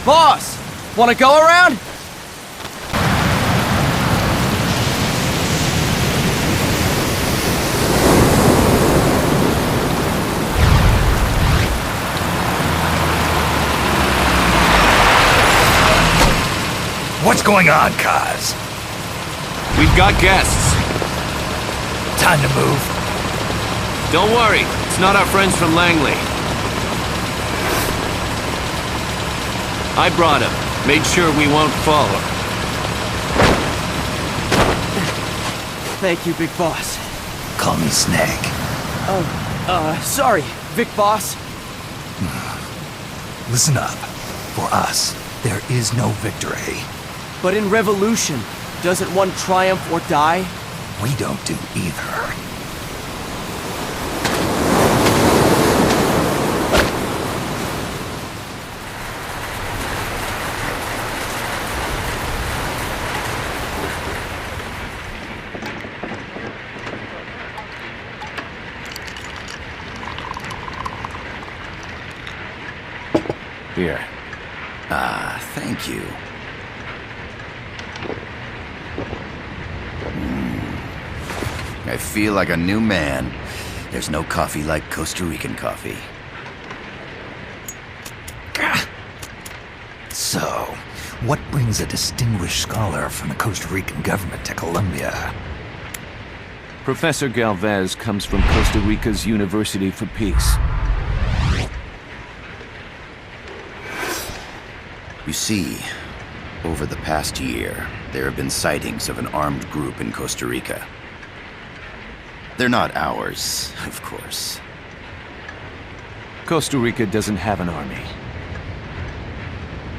Boss! Wanna go around? What's going on, Kaz? We've got guests. Time to move. Don't worry, it's not our friends from Langley. I brought him. Made sure we won't fall. Thank you, Big Boss. Call me Snake. Sorry, Vic Boss. Listen up. For us, there is no victory. But in revolution, doesn't one triumph or die? We don't do either. Here. Thank you. I feel like a new man. There's no coffee like Costa Rican coffee. So, what brings a distinguished scholar from the Costa Rican government to Colombia? Professor Galvez comes from Costa Rica's University for Peace. You see, over the past year, there have been sightings of an armed group in Costa Rica. They're not ours, of course. Costa Rica doesn't have an army.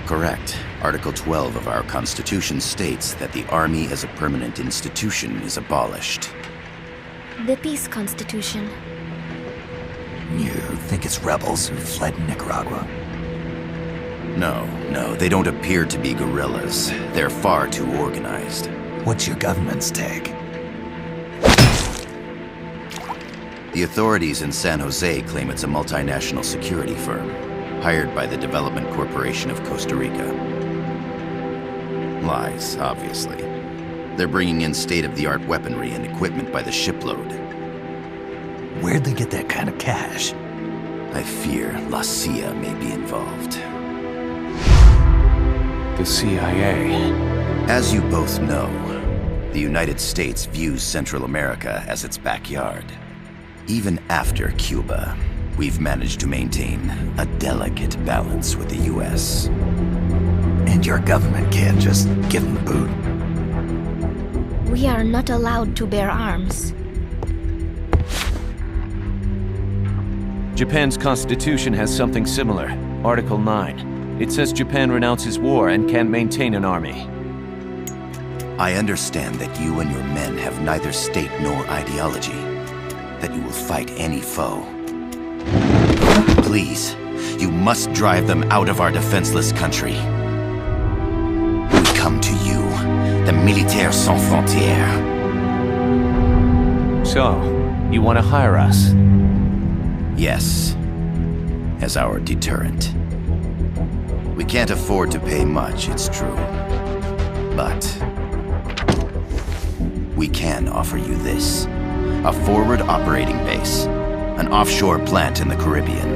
Correct. Article 12 of our Constitution states that the Army as a permanent institution is abolished. The Peace Constitution. You think it's rebels who fled Nicaragua? No, they don't appear to be guerrillas. They're far too organized. What's your government's take? The authorities in San Jose claim it's a multinational security firm, hired by the Development Corporation of Costa Rica. Lies, obviously. They're bringing in state-of-the-art weaponry and equipment by the shipload. Where'd they get that kind of cash? I fear La CIA may be involved. The CIA. As you both know, the United States views Central America as its backyard. Even after Cuba, we've managed to maintain a delicate balance with the US. And your government can't just give them the boot? We are not allowed to bear arms. Japan's constitution has something similar. Article 9. It says Japan renounces war and can't maintain an army. I understand that you and your men have neither state nor ideology. That you will fight any foe. Please, you must drive them out of our defenseless country. We come to you, the Militaires Sans Frontières. So, you want to hire us? Yes, as our deterrent. We can't afford to pay much, it's true. But we can offer you this. A forward operating base. An offshore plant in the Caribbean.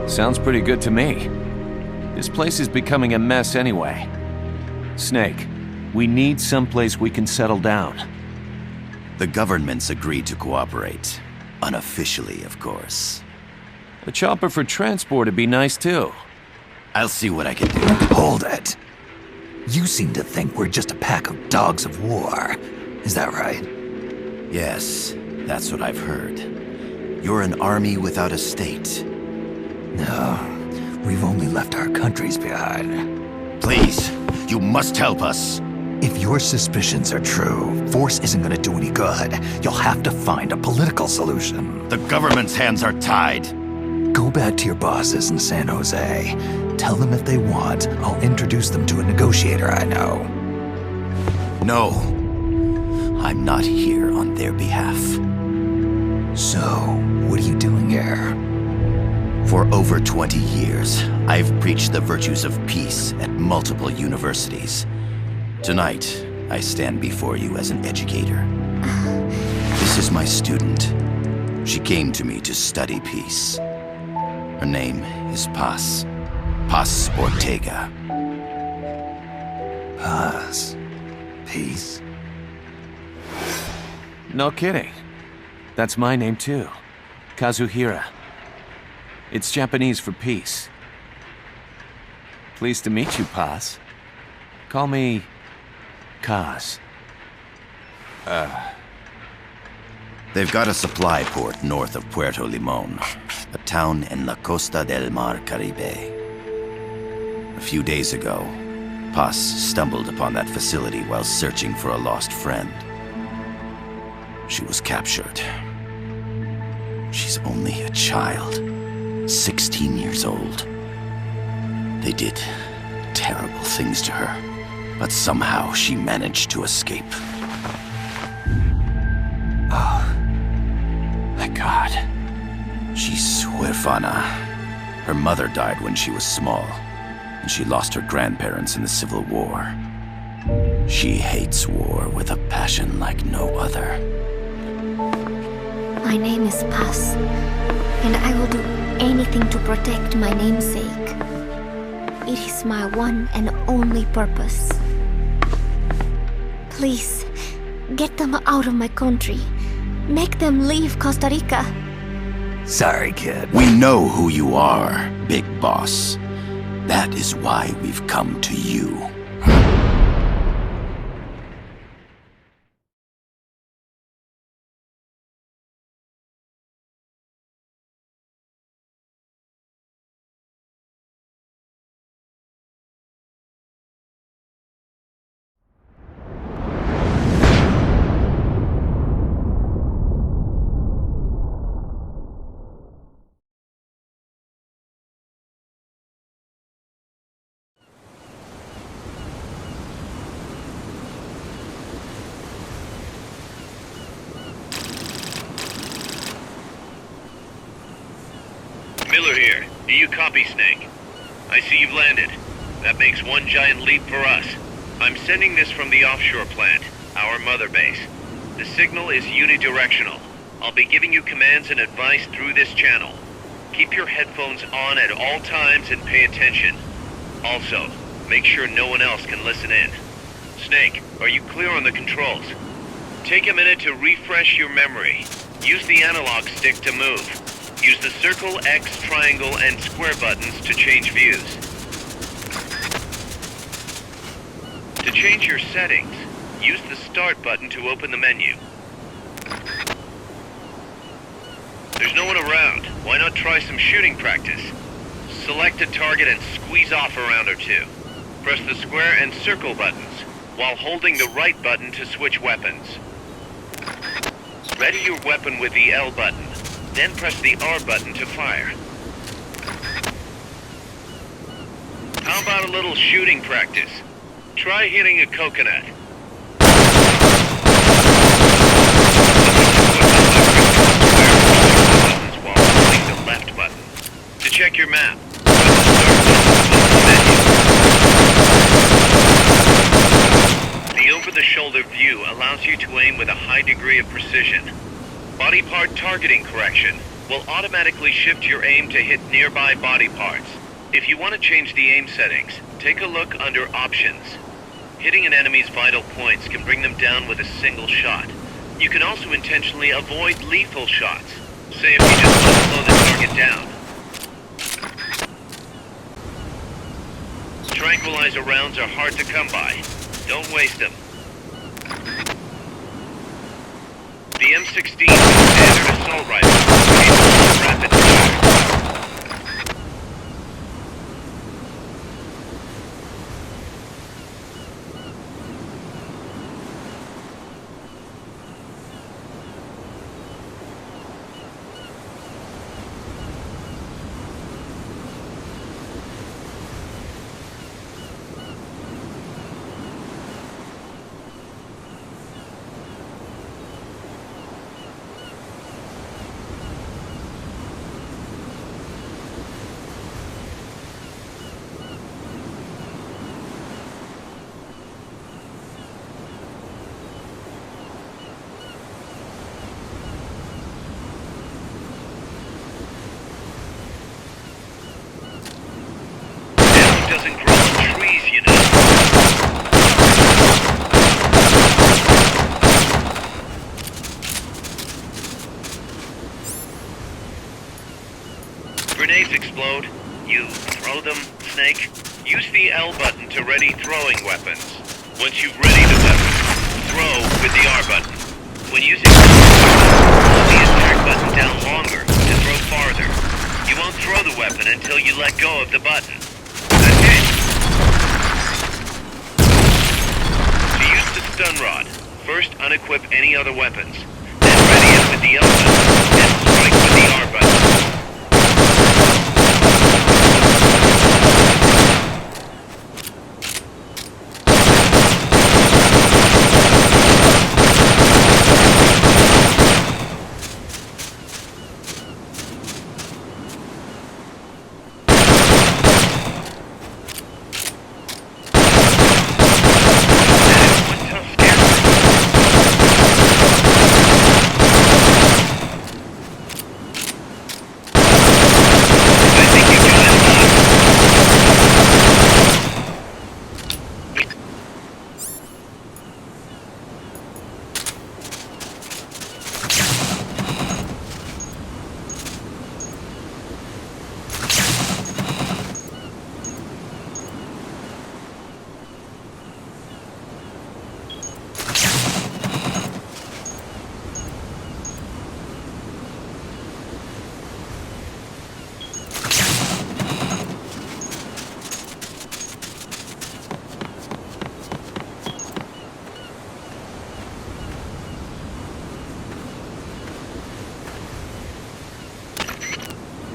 Sounds pretty good to me. This place is becoming a mess anyway. Snake, we need someplace we can settle down. The governments agreed to cooperate. Unofficially, of course. A chopper for transport would be nice too. I'll see what I can do. Hold it. You seem to think we're just a pack of dogs of war. Is that right? Yes, that's what I've heard. You're an army without a state. No, we've only left our countries behind. Please, you must help us. If your suspicions are true, force isn't going to do any good. You'll have to find a political solution. The government's hands are tied. Go back to your bosses in San Jose. Tell them if they want, I'll introduce them to a negotiator I know. No, I'm not here on their behalf. So, what are you doing here? For over 20 years, I've preached the virtues of peace at multiple universities. Tonight, I stand before you as an educator. This is my student. She came to me to study peace. Her name is Paz. Paz Ortega. Paz. Peace. No kidding. That's my name too. Kazuhira. It's Japanese for peace. Pleased to meet you, Paz. Call me Kaz. They've got a supply port north of Puerto Limon, a town in La Costa del Mar Caribe. A few days ago, Paz stumbled upon that facility while searching for a lost friend. She was captured. She's only a child, 16 years old. They did terrible things to her, but somehow she managed to escape. Oh, thank God. She's huérfana. Her mother died when she was small, and she lost her grandparents in the Civil War. She hates war with a passion like no other. My name is Paz, and I will do anything to protect my namesake. It is my one and only purpose. Please, get them out of my country. Make them leave Costa Rica. Sorry, kid. We know who you are, Big Boss. That is why we've come to you. Miller here. Do you copy, Snake? I see you've landed. That makes one giant leap for us. I'm sending this from the offshore plant, our mother base. The signal is unidirectional. I'll be giving you commands and advice through this channel. Keep your headphones on at all times and pay attention. Also, make sure no one else can listen in. Snake, are you clear on the controls? Take a minute to refresh your memory. Use the analog stick to move. Use the circle, X, triangle, and square buttons to change views. To change your settings, use the start button to open the menu. There's no one around. Why not try some shooting practice? Select a target and squeeze off a round or two. Press the square and circle buttons, while holding the right button to switch weapons. Ready your weapon with the L button. Then press the R button to fire. How about a little shooting practice? Try hitting a coconut. While holding the left button. To check your map, the over-the-shoulder view allows you to aim with a high degree of precision. Body part targeting correction will automatically shift your aim to hit nearby body parts. If you want to change the aim settings, take a look under Options. Hitting an enemy's vital points can bring them down with a single shot. You can also intentionally avoid lethal shots. Say if you just want to slow the target down. Tranquilizer rounds are hard to come by. Don't waste them. The M16 is a standard assault rifle, capable of rapid fire. doesn't grow on trees, you know. Grenades explode. You throw them, Snake? Use the L button to ready throwing weapons. Once you've readied the weapon, throw with the R button. When using hold the attack button down longer to throw farther. You won't throw the weapon until you let go of the button. That's it. To use the stun rod, first unequip any other weapons. Then ready it with the L button, and strike with the R button.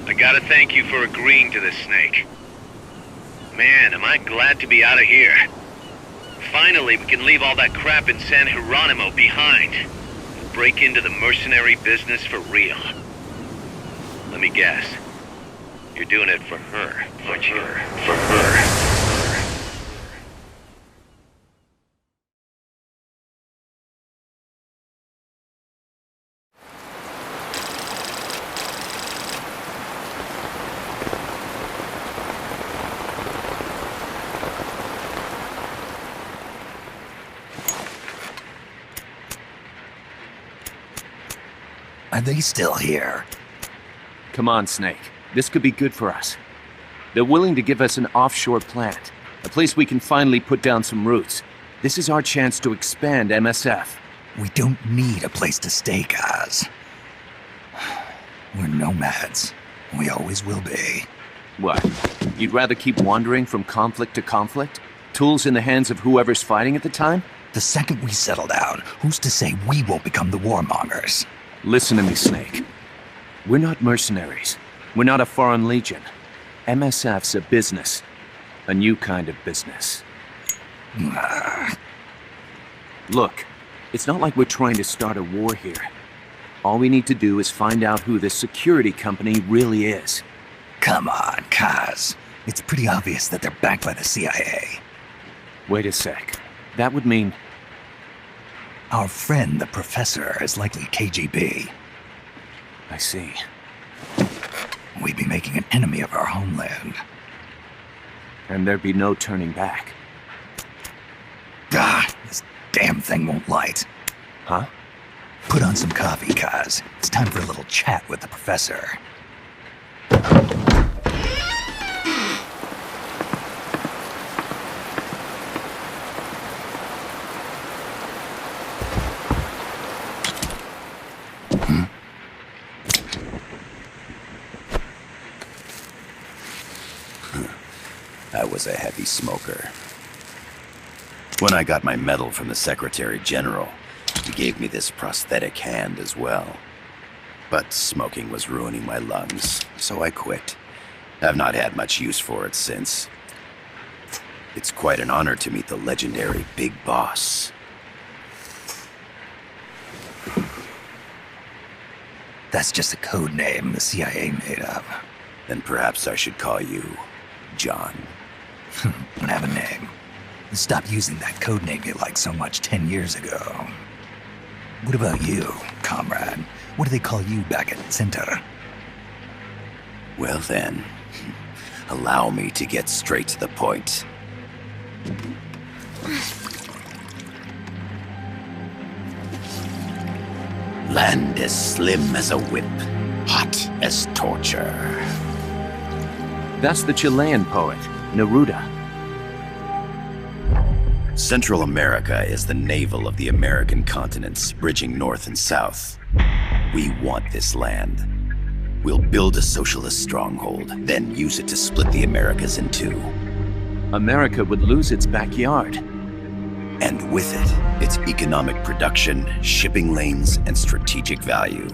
I gotta thank you for agreeing to this, Snake. Man, am I glad to be out of here. Finally, we can leave all that crap in San Geronimo behind. And break into the mercenary business for real. Let me guess. You're doing it for her, aren't you? For her. Are they still here? Come on, Snake. This could be good for us. They're willing to give us an offshore plant, a place we can finally put down some roots. This is our chance to expand MSF. We don't need a place to stay, Kaz. We're nomads. We always will be. What? You'd rather keep wandering from conflict to conflict? Tools in the hands of whoever's fighting at the time? The second we settle down, who's to say we won't become the warmongers? Listen to me, Snake. We're not mercenaries. We're not a foreign legion. MSF's a business. A new kind of business. Look, it's not like we're trying to start a war here. All we need to do is find out who this security company really is. Come on, Kaz. It's pretty obvious that they're backed by the CIA. Wait a sec. That would mean... Our friend, the professor, is likely KGB. I see. We'd be making an enemy of our homeland. And there'd be no turning back. This damn thing won't light. Huh? Put on some coffee, Kaz. It's time for a little chat with the professor. I was a heavy smoker. When I got my medal from the Secretary General, he gave me this prosthetic hand as well. But smoking was ruining my lungs, so I quit. I've not had much use for it since. It's quite an honor to meet the legendary Big Boss. That's just a code name the CIA made up. Then perhaps I should call you John. Don't have a name. Stop using that code name you liked so much 10 years ago. What about you, comrade? What do they call you back at Center? Well then, Allow me to get straight to the point. Land as slim as a whip, hot as torture. That's the Chilean poet, Neruda. Central America is the navel of the American continents, bridging north and south. We want this land. We'll build a socialist stronghold, then use it to split the Americas in two. America would lose its backyard. And with it, its economic production, shipping lanes, and strategic value.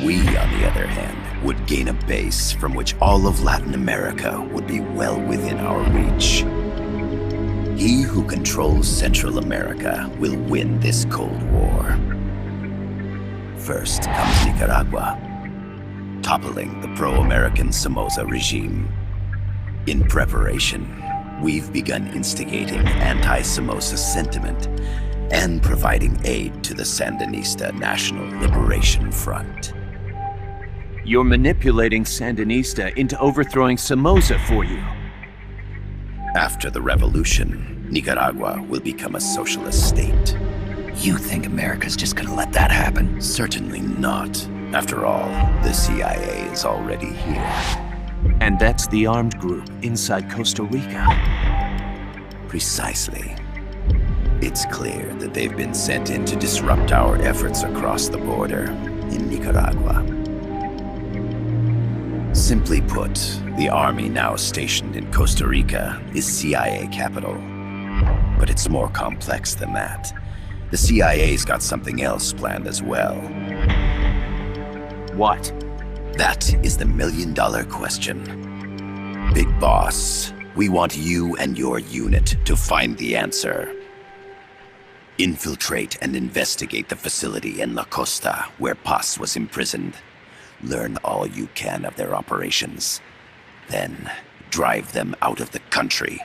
We, on the other hand, would gain a base from which all of Latin America would be well within our reach. He who controls Central America will win this Cold War. First comes Nicaragua, toppling the pro-American Somoza regime. In preparation, we've begun instigating anti-Somoza sentiment and providing aid to the Sandinista National Liberation Front. You're manipulating Sandinista into overthrowing Somoza for you. After the revolution, Nicaragua will become a socialist state. You think America's just gonna let that happen? Certainly not. After all, the CIA is already here. And that's the armed group inside Costa Rica. Precisely. It's clear that they've been sent in to disrupt our efforts across the border in Nicaragua. Simply put, the army now stationed in Costa Rica is CIA capital. But it's more complex than that. The CIA's got something else planned as well. What? That is the million-dollar question. Big Boss, we want you and your unit to find the answer. Infiltrate and investigate the facility in La Costa where Paz was imprisoned. Learn all you can of their operations. Then, drive them out of the country.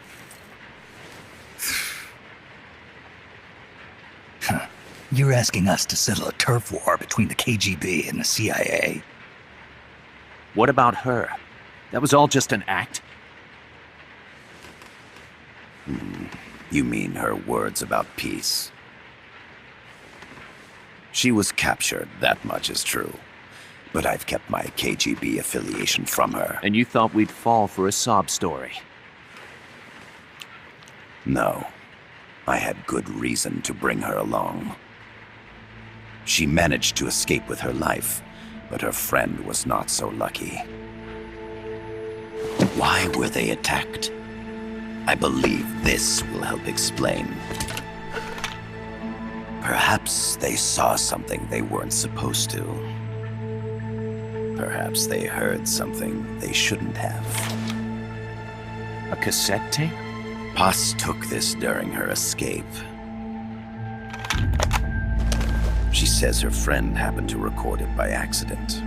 You're asking us to settle a turf war between the KGB and the CIA? What about her? That was all just an act? You mean her words about peace? She was captured, that much is true. But I've kept my KGB affiliation from her. And you thought we'd fall for a sob story? No. I had good reason to bring her along. She managed to escape with her life, but her friend was not so lucky. Why were they attacked? I believe this will help explain. Perhaps they saw something they weren't supposed to. Perhaps they heard something they shouldn't have. A cassette tape? Paz took this during her escape. She says her friend happened to record it by accident.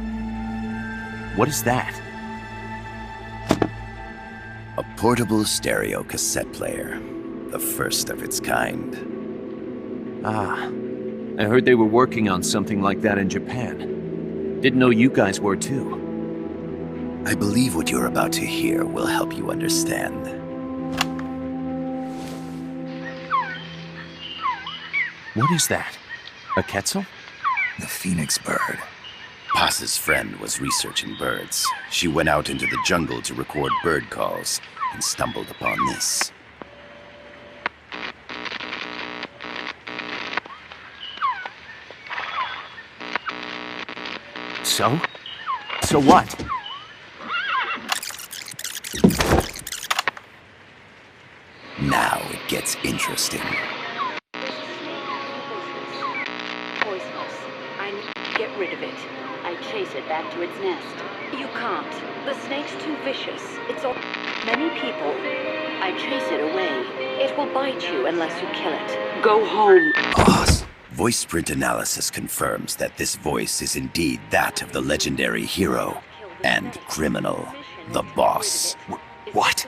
What is that? A portable stereo cassette player. The first of its kind. Ah, I heard they were working on something like that in Japan. Didn't know you guys were too. I believe what you're about to hear will help you understand. What is that? A Quetzal? The phoenix bird. Paz's friend was researching birds. She went out into the jungle to record bird calls and stumbled upon this. So? So what? Now it gets interesting. Poisonous. I need to get rid of it. I chase it back to its nest. You can't. The snake's too vicious. It's all many people. I chase it away. It will bite you unless you kill it. Go home. Boss. Voice print analysis confirms that this voice is indeed that of the legendary hero and criminal, the Boss. What?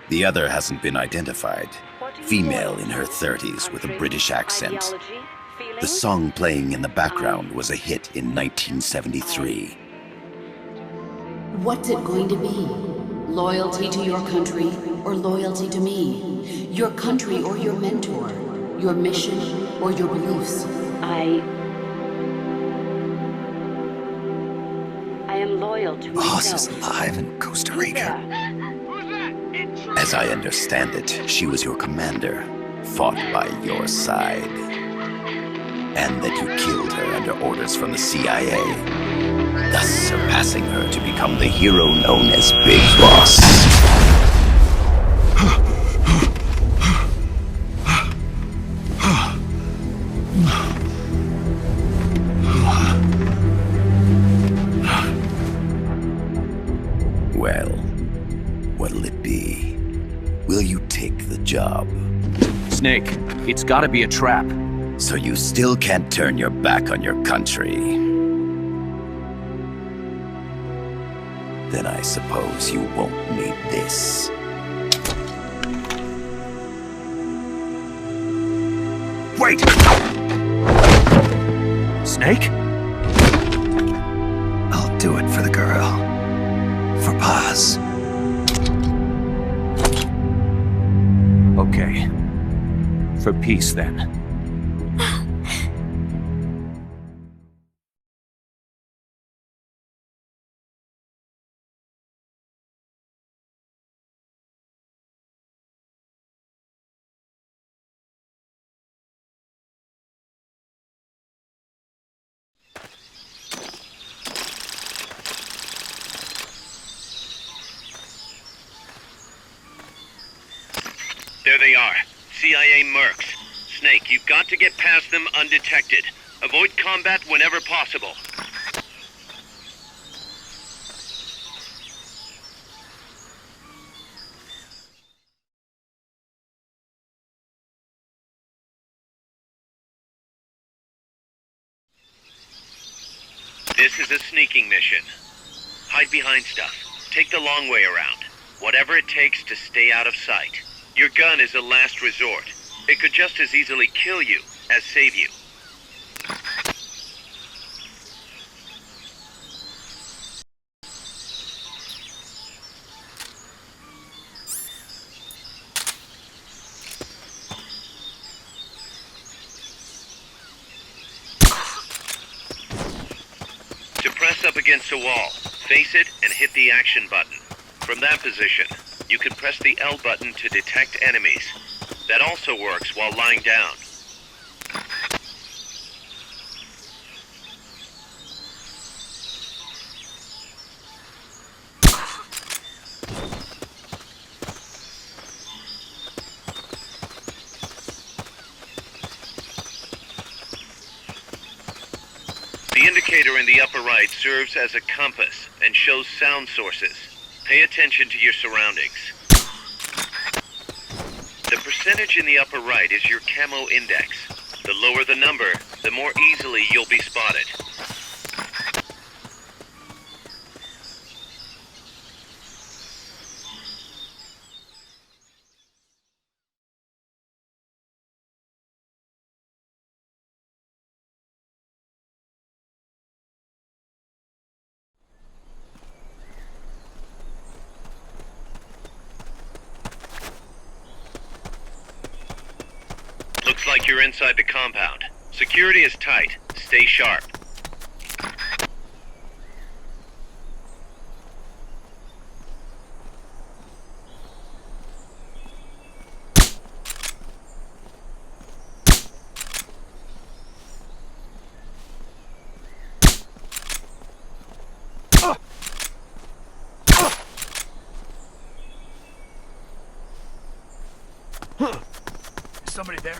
The other hasn't been identified. Female in her 30s with a British accent. The song playing in the background was a hit in 1973. What's it going to be? Loyalty to your country or loyalty to me? Your country or your mentor? Your mission or your beliefs? I am loyal to Boss is myself. alive in Costa Rica. As I understand it, she was your commander, fought by your side. And that you killed her under orders from the CIA, thus surpassing her to become the hero known as Big Boss. Well, what'll it be? Will you take the job? Snake, it's gotta be a trap. So you still can't turn your back on your country? Then I suppose you won't need this. Wait! Snake? I'll do it for the girl. For Paz. Okay. For peace, then. There they are. CIA mercs. Snake, you've got to get past them undetected. Avoid combat whenever possible. This is a sneaking mission. Hide behind stuff. Take the long way around. Whatever it takes to stay out of sight. Your gun is a last resort. It could just as easily kill you as save you. To press up against a wall, face it and hit the action button. From that position, you can press the L button to detect enemies. That also works while lying down. The indicator in the upper right serves as a compass and shows sound sources. Pay attention to your surroundings. The percentage in the upper right is your camo index. The lower the number, the more easily you'll be spotted. Looks like you're inside the compound. Security is tight. Stay sharp. Is somebody there?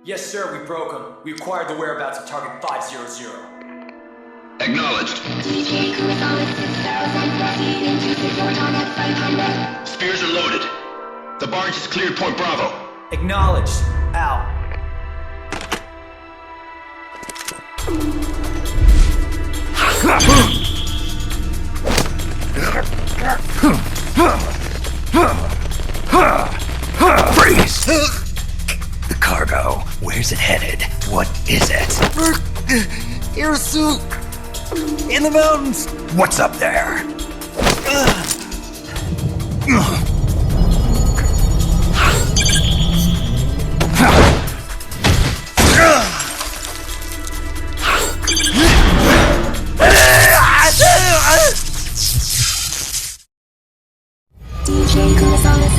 Yes, sir, we broke them. We acquired the whereabouts of target 500. Acknowledged. Spears are loaded. The barge has cleared Point Bravo. Acknowledged. Out. Freeze! The cargo, where's it headed? What is it? Irasu! In the mountains! What's up there? DJ Gonzalez.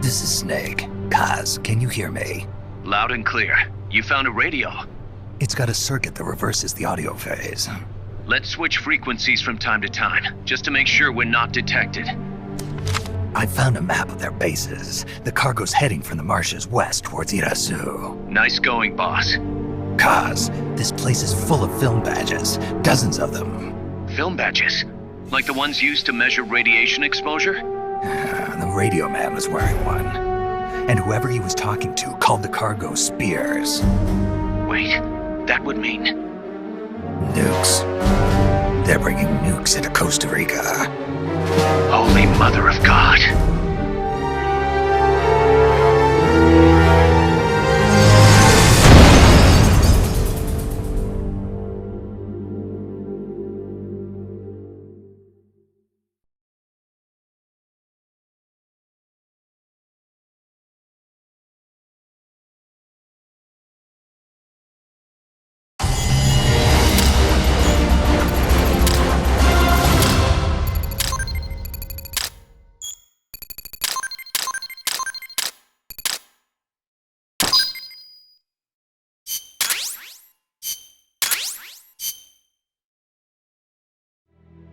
This is Snake. Kaz, can you hear me? Loud and clear. You found a radio. It's got a circuit that reverses the audio phase. Let's switch frequencies from time to time, just to make sure we're not detected. I found a map of their bases. The cargo's heading from the marshes west towards Irasu. Nice going, boss. Kaz, this place is full of film badges. Dozens of them. Film badges? Like the ones used to measure radiation exposure? The radio man was wearing one. And whoever he was talking to called the cargo Spears. Wait, that would mean... Nukes. They're bringing nukes into Costa Rica. Holy Mother of God.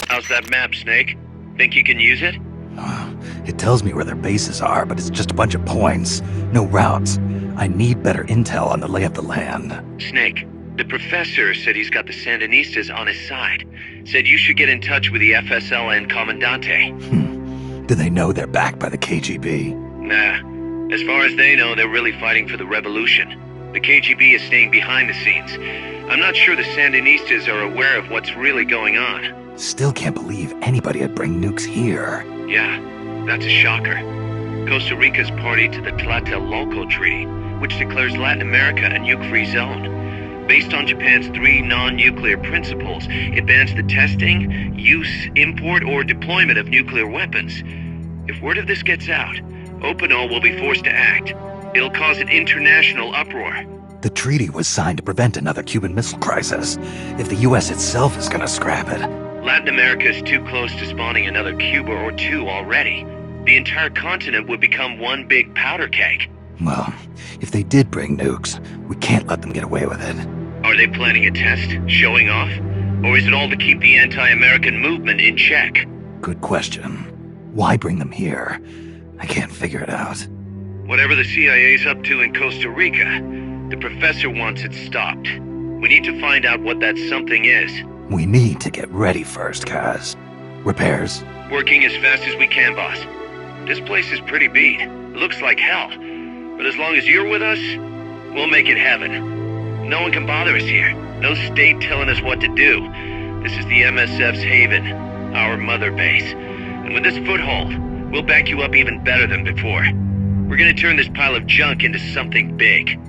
How's that map, Snake? Think you can use it? It tells me where their bases are, but it's just a bunch of points. No routes. I need better intel on the lay of the land. Snake, the professor said he's got the Sandinistas on his side. Said you should get in touch with the FSL and Commandante. Do they know they're backed by the KGB? Nah. As far as they know, they're really fighting for the revolution. The KGB is staying behind the scenes. I'm not sure the Sandinistas are aware of what's really going on. Still can't believe anybody would bring nukes here. Yeah, that's a shocker. Costa Rica's party to the Tlatelolco Treaty, which declares Latin America a nuke-free zone. Based on Japan's 3 non-nuclear principles, it bans the testing, use, import, or deployment of nuclear weapons. If word of this gets out, Opinol will be forced to act. It'll cause an international uproar. The treaty was signed to prevent another Cuban Missile Crisis. If the U.S. itself is gonna scrap it... Latin America is too close to spawning another Cuba or two already. The entire continent would become one big powder keg. Well, if they did bring nukes, we can't let them get away with it. Are they planning a test? Showing off? Or is it all to keep the anti-American movement in check? Good question. Why bring them here? I can't figure it out. Whatever the CIA's up to in Costa Rica, the professor wants it stopped. We need to find out what that something is. We need to get ready first, Kaz. Repairs? Working as fast as we can, boss. This place is pretty beat. It looks like hell. But as long as you're with us, we'll make it heaven. No one can bother us here. No state telling us what to do. This is the MSF's haven, our mother base. And with this foothold, we'll back you up even better than before. We're gonna turn this pile of junk into something big.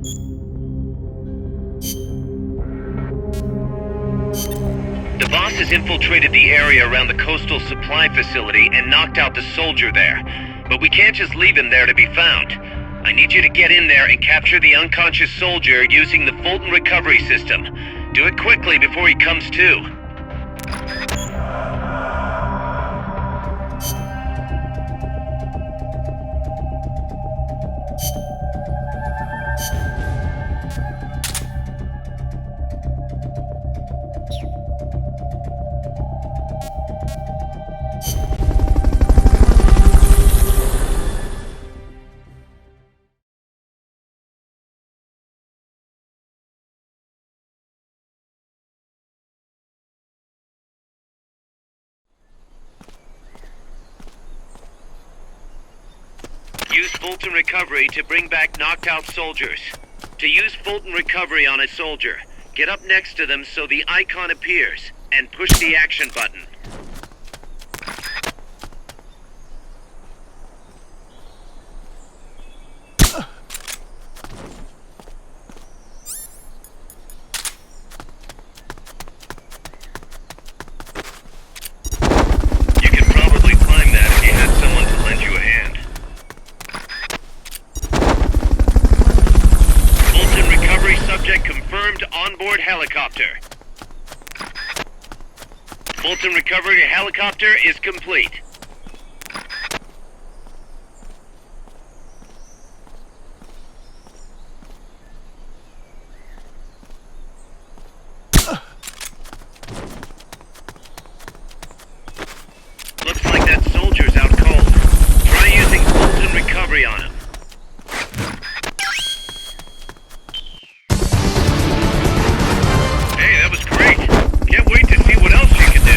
The boss has infiltrated the area around the coastal supply facility and knocked out the soldier there. But we can't just leave him there to be found. I need you to get in there and capture the unconscious soldier using the Fulton recovery system. Do it quickly before he comes to. Use Fulton Recovery to bring back knocked out soldiers. To use Fulton Recovery on a soldier, get up next to them so the icon appears, and push the action button. You could probably climb that if you had someone to lend you a hand. Recovery subject confirmed onboard helicopter. Fulton recovery helicopter is complete. Looks like that soldier's out cold. Try using Fulton recovery on him. Can't wait to see what else you can do.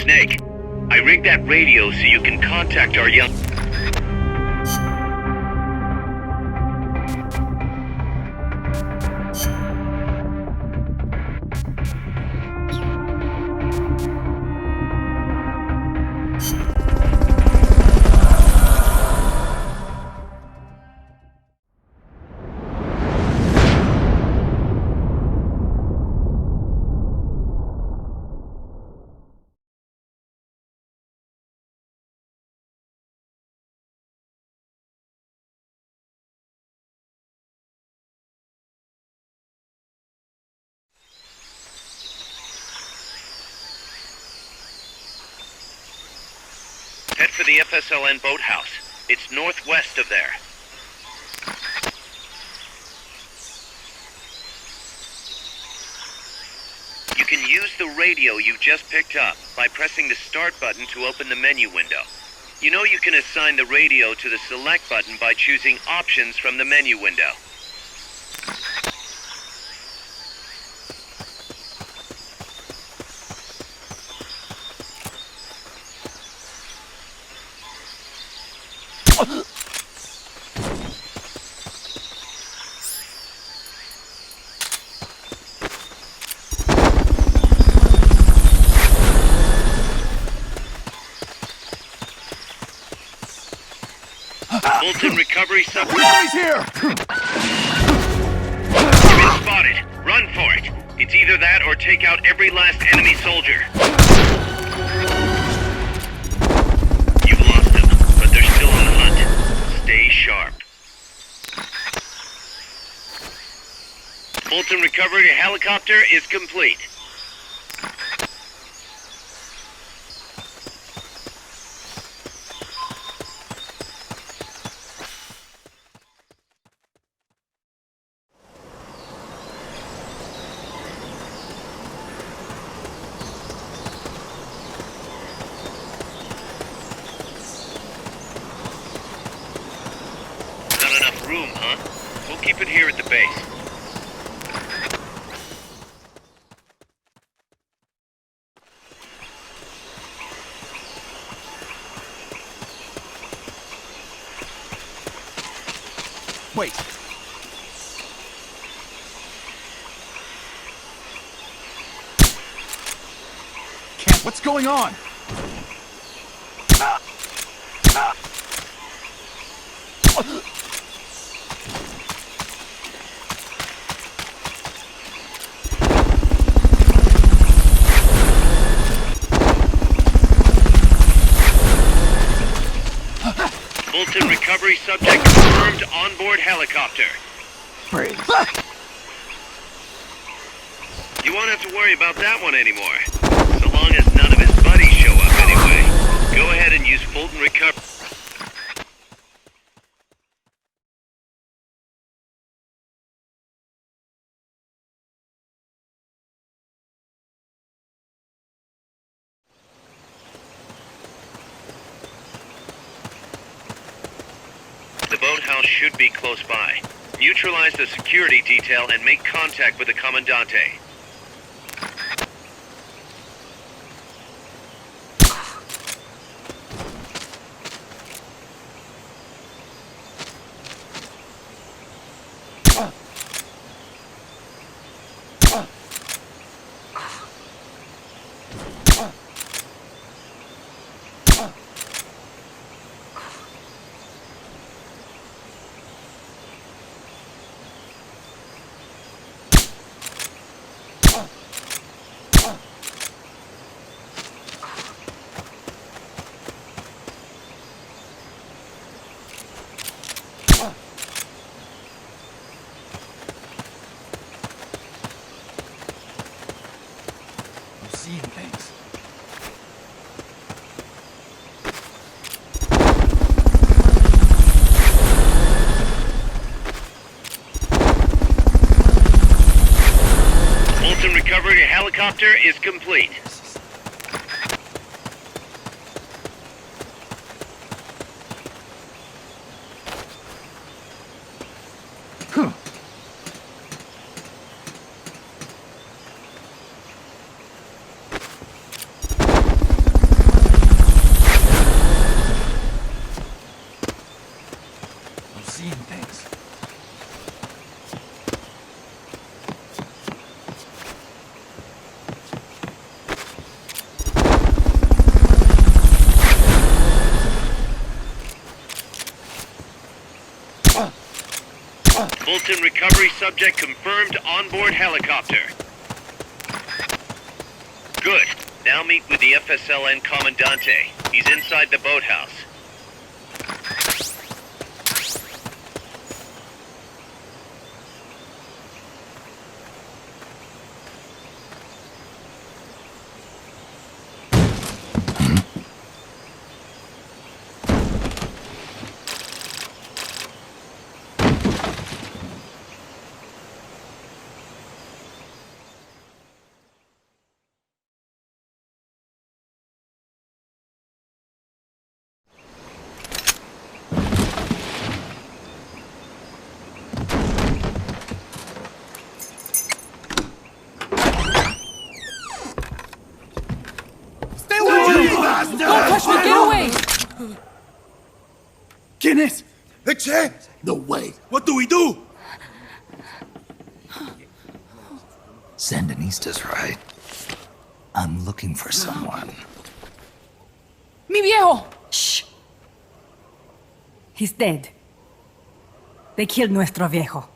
Snake, I rigged that radio so you can contact our young... head for the FSLN boathouse. It's northwest of there. You can use the radio you just picked up by pressing the start button to open the menu window. You know you can assign the radio to the select button by choosing options from the menu window. Fulton recovery sub. Enemies here! You've been spotted. Run for it. It's either that or take out every last enemy soldier. You've lost them, but they're still on the hunt. Stay sharp. Fulton recovery helicopter is complete. Room, huh? We'll keep it here at the base. Wait. Can't. What's going on? Fulton recovery subject confirmed onboard helicopter. Breathe. You won't have to worry about that one anymore. So long as none of his buddies show up anyway. Go ahead and use Fulton recovery. The boathouse should be close by. Neutralize the security detail and make contact with the Commandante. Seeing things. Fulton recovery helicopter is complete. Seeing things. Fulton recovery subject confirmed onboard helicopter. Good. Now meet with the FSLN Commandante. He's inside the boathouse. ¿Quién es? Che? No way. What do we do? Sandinista's right. I'm looking for someone. ¡Mi viejo! Shh. He's dead. They killed nuestro viejo.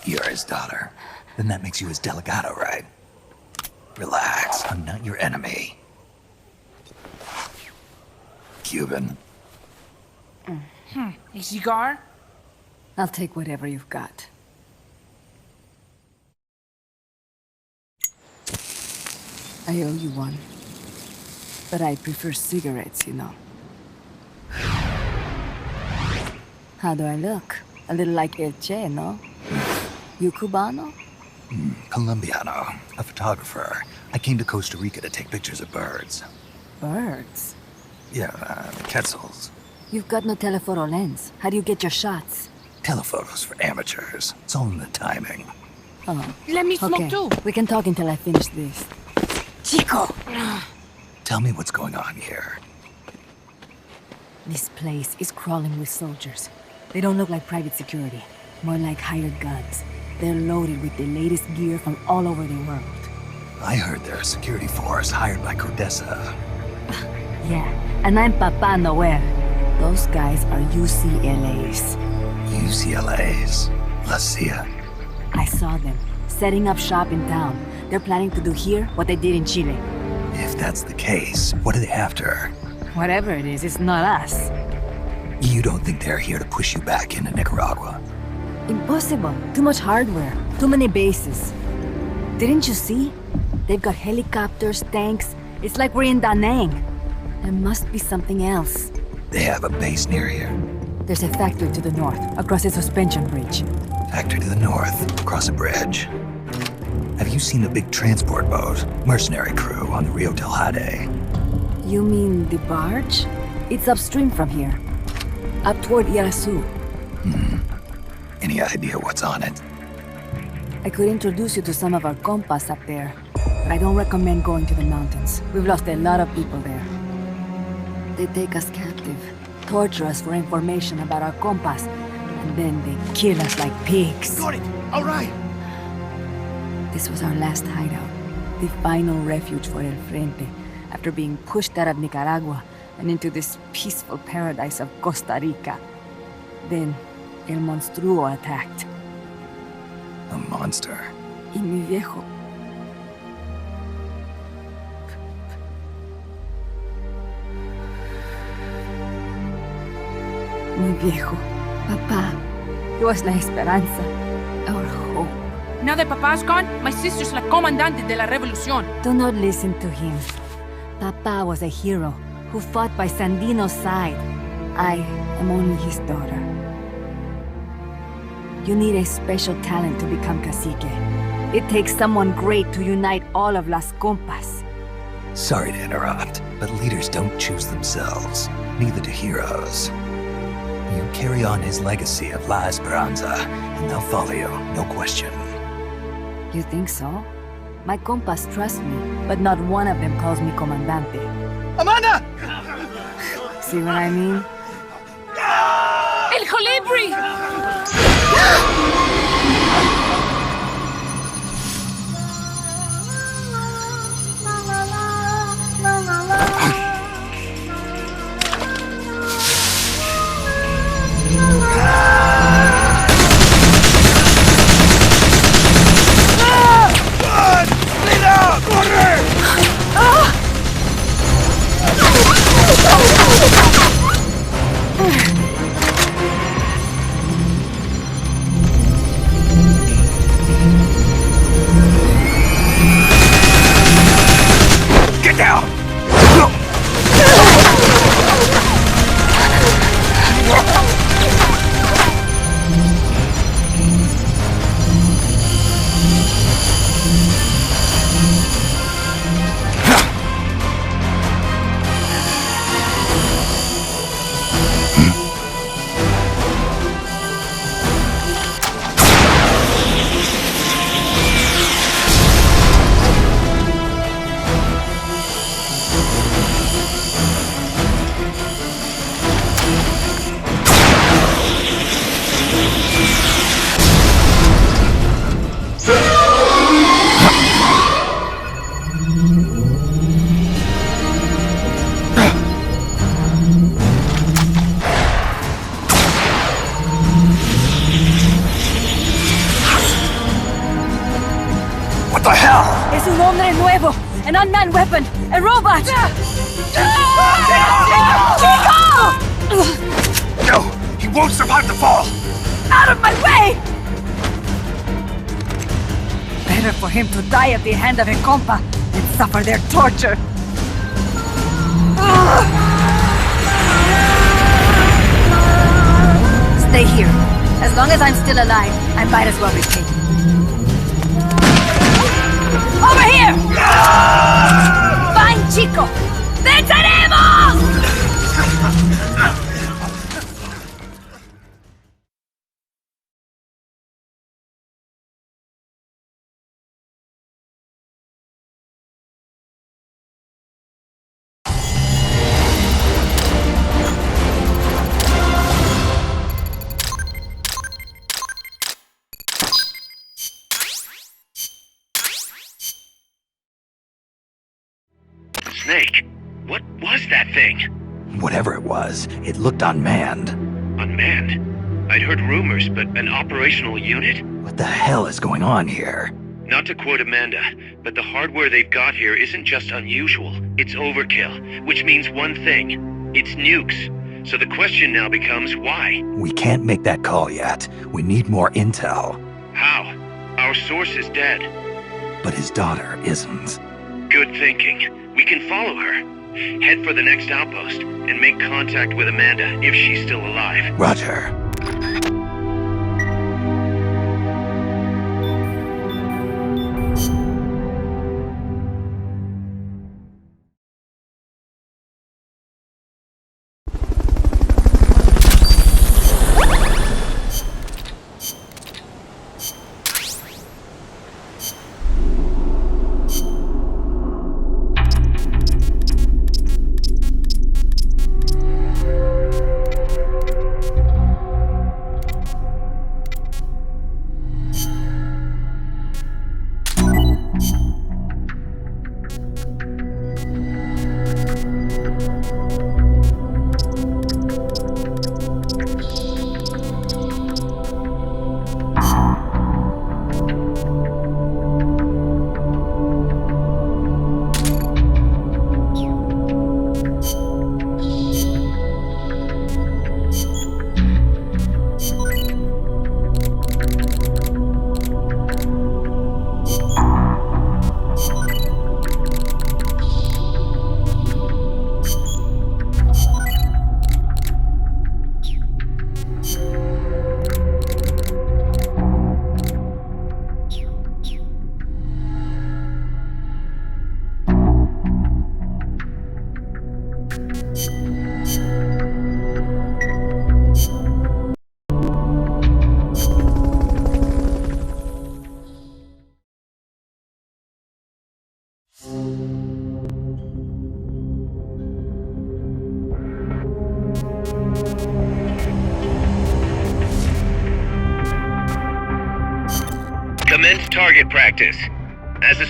You're his daughter. Then that makes you his delegado, right? Relax, I'm not your enemy. Cuban. A cigar? I'll take whatever you've got. I owe you one. But I prefer cigarettes, you know. How do I look? A little like El Che, no? You Cubano? Colombiano, a photographer. I came to Costa Rica to take pictures of birds. Birds? Yeah, quetzals. You've got no telephoto lens. How do you get your shots? Telephotos for amateurs. It's all in the timing. Oh. Let me smoke okay. too. We can talk until I finish this. Chico! Tell me what's going on here. This place is crawling with soldiers. They don't look like private security. More like hired guns. They're loaded with the latest gear from all over the world. I heard they're a security force hired by Codessa. Yeah, and I'm Papa Noel. Those guys are UCLA's. UCLA's? La CIA? I saw them, setting up shop in town. They're planning to do here what they did in Chile. If that's the case, what are they after? Whatever it is, it's not us. You don't think they're here to push you back into Nicaragua? Impossible. Too much hardware. Too many bases. Didn't you see? They've got helicopters, tanks. It's like we're in Da Nang. There must be something else. They have a base near here. There's a factory to the north, across a suspension bridge. Factory to the north, across a bridge. Have you seen a big transport boat, mercenary crew on the Rio del Jade? You mean the barge? It's upstream from here. Up toward Irasu. Any idea what's on it? I could introduce you to some of our compas up there, but I don't recommend going to the mountains. We've lost a lot of people there. They take us captive, torture us for information about our compas, and then they kill us like pigs. Got it. All right. This was our last hideout, the final refuge for El Frente, after being pushed out of Nicaragua and into this peaceful paradise of Costa Rica. Then, El Monstruo attacked. A monster? Y mi viejo. Mi viejo. Papá. He was la esperanza. Our hope. Now that Papa's gone, my sister's la comandante de la revolución. Do not listen to him. Papa was a hero who fought by Sandino's side. I am only his daughter. You need a special talent to become cacique. It takes someone great to unite all of Las Compas. Sorry to interrupt, but leaders don't choose themselves. Neither do heroes. You carry on his legacy of La Esperanza, and they'll follow you, no question. You think so? My compas trust me, but not one of them calls me comandante. Amanda! See what I mean? El Colibri! Es un hombre nuevo! An unmanned weapon! A robot! Chico! No! He won't survive the fall! Out of my way! Better for him to die at the hand of a compa than suffer their torture. Stay here. As long as I'm still alive, I might as well be taken. Over here! Fine, Chico! ¡Venceremos! Snake, what was that thing? Whatever it was, it looked unmanned. Unmanned? I'd heard rumors, but an operational unit? What the hell is going on here? Not to quote Amanda, but the hardware they've got here isn't just unusual, it's overkill, which means one thing. It's nukes. So the question now becomes why? We can't make that call yet. We need more intel. How? Our source is dead. But his daughter isn't. Good thinking. We can follow her. Head for the next outpost and make contact with Amanda if she's still alive. Roger. Commence target practice. As a...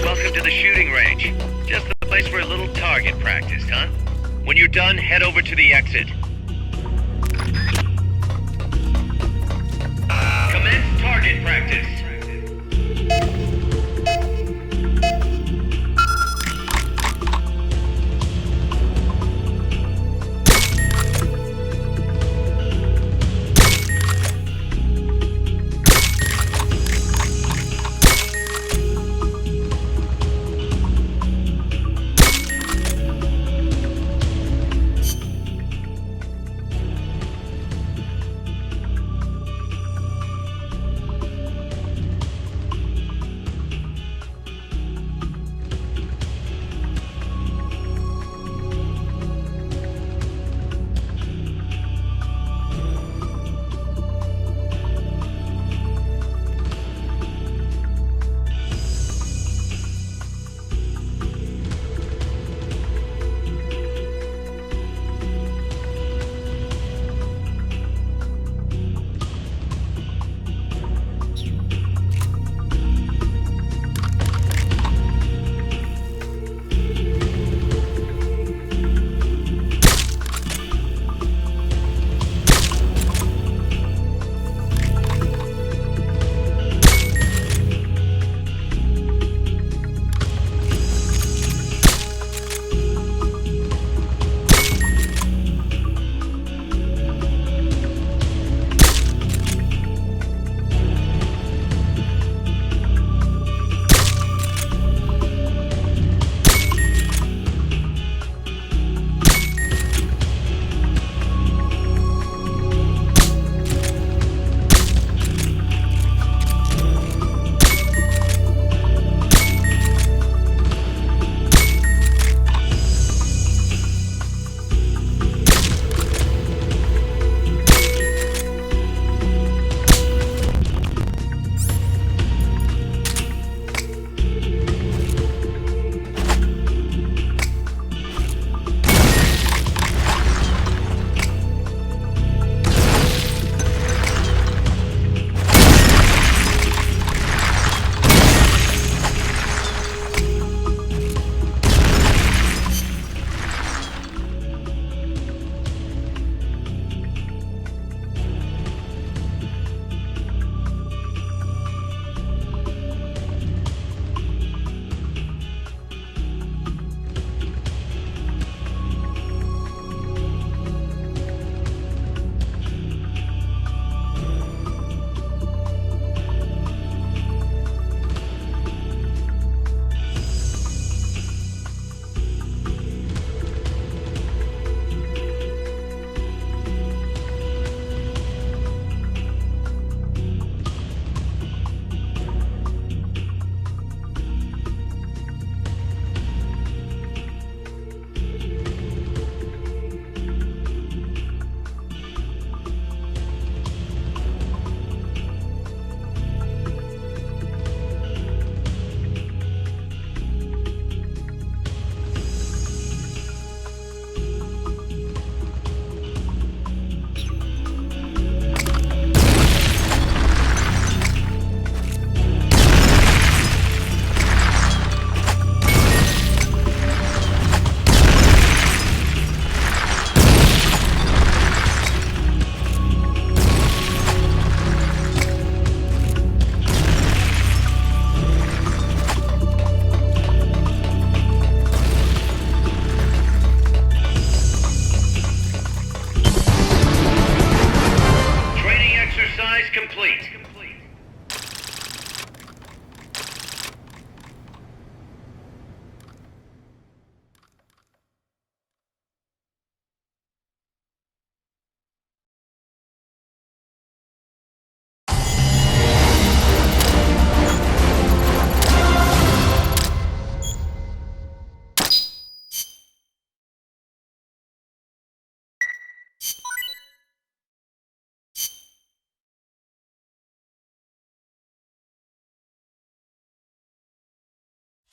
Welcome to the shooting range. Just the place for a little target practice, huh? When you're done, head over to the exit. Commence target practice.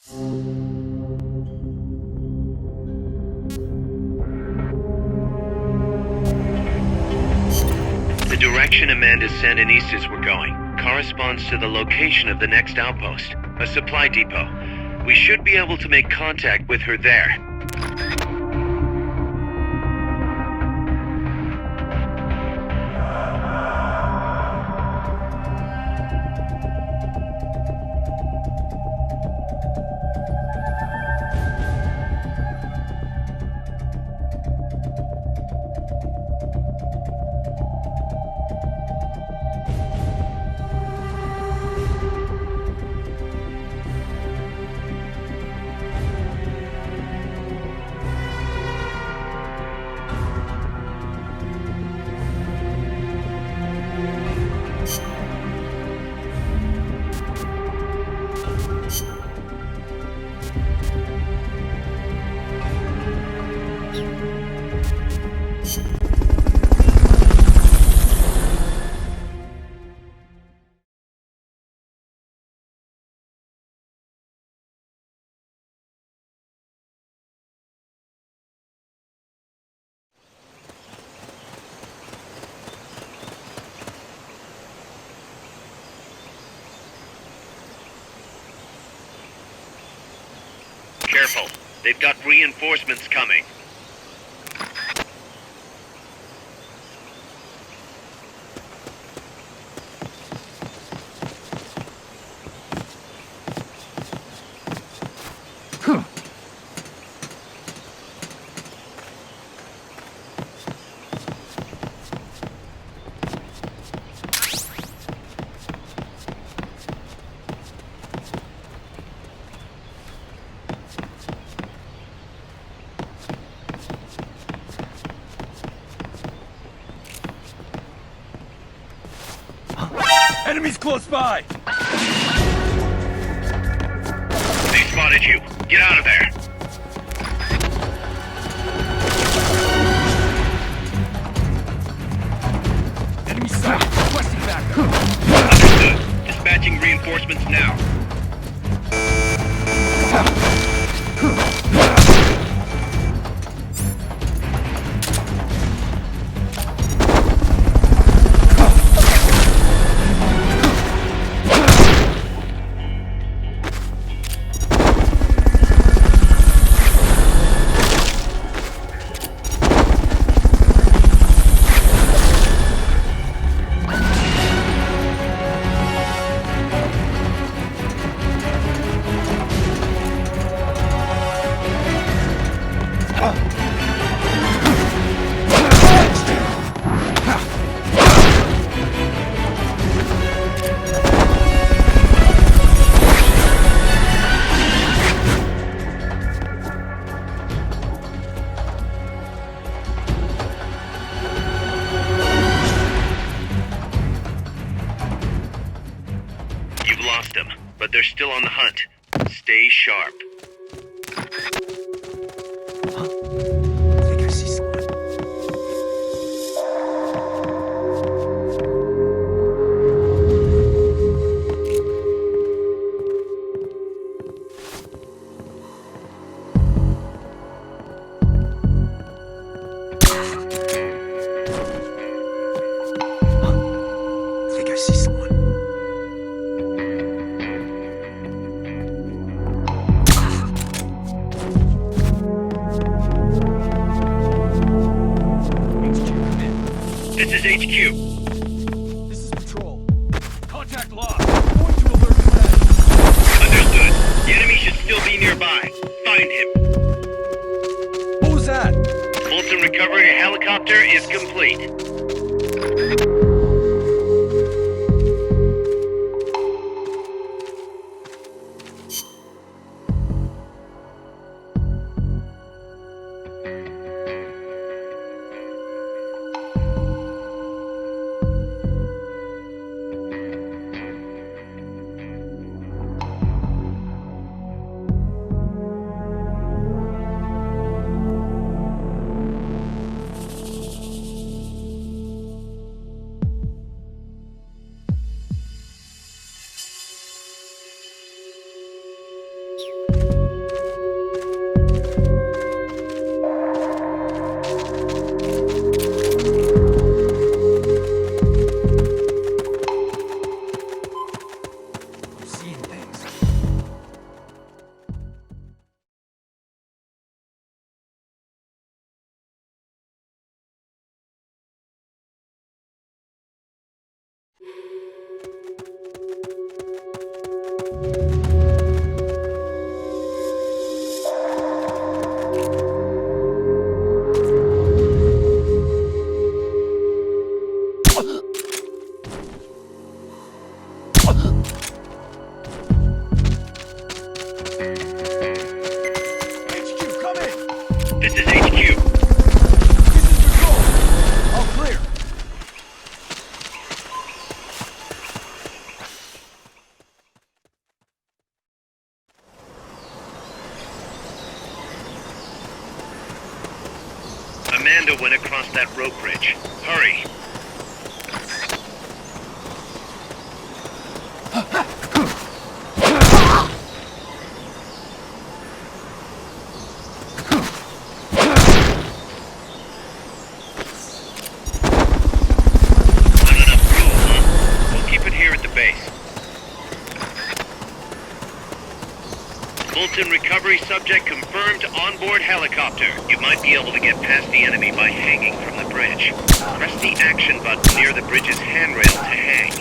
The direction Amanda's Sandinistas were going corresponds to the location of the next outpost, a supply depot. We should be able to make contact with her there. Careful. They've got reinforcements coming. Enemies close by! They spotted you. Get out of there. Enemy sighted. Requesting backup. Understood. Dispatching reinforcements now. Lost them, but they're still on the hunt. Stay sharp. I think I see someone. I think I see someone. This is HQ. This is Patrol. Contact lost. Going to alert flag. Understood. The enemy should still be nearby. Find him. What was that? Fulton recovery helicopter is complete. This is HQ. This is Patrol. All clear. Amanda went across that rope bridge. Hurry. Not enough fuel, huh? We'll keep it here at the base. Fulton recovery subject confirmed onboard helicopter. You might be able to get past the enemy by hanging from the bridge. Press the action button near the bridge's handrail to hang.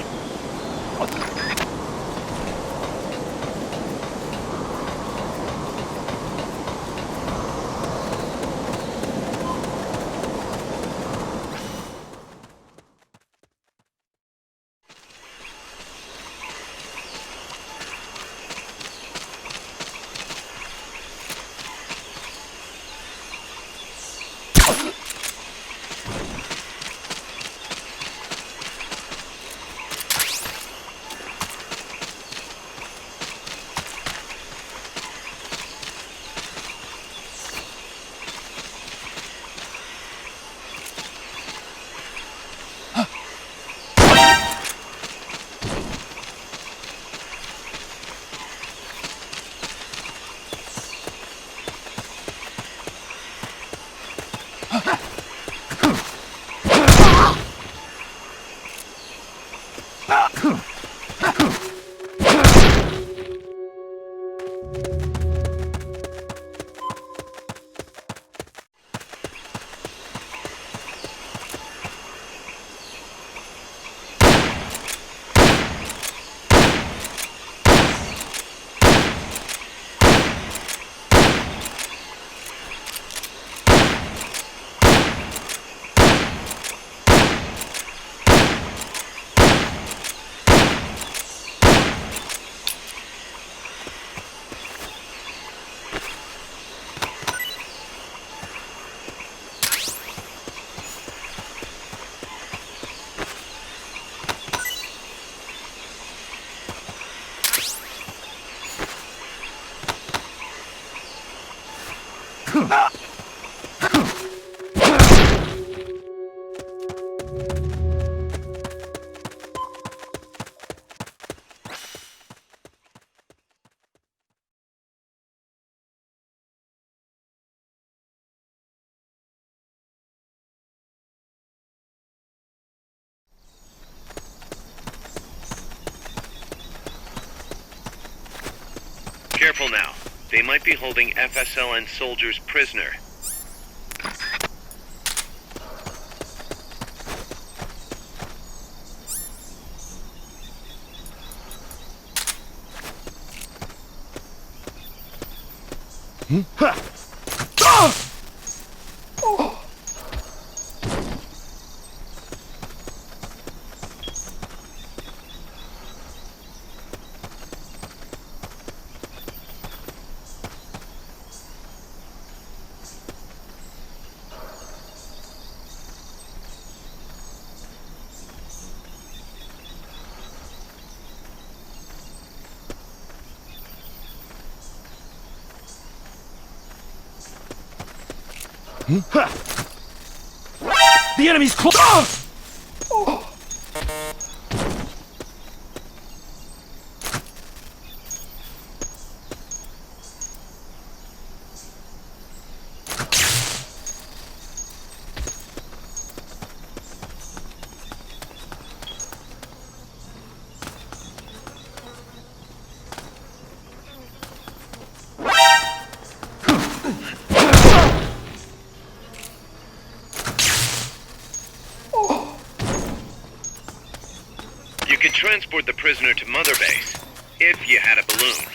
Careful now. They might be holding FSLN soldiers prisoner. The enemy's close! transport the prisoner to Mother Base, if you had a balloon.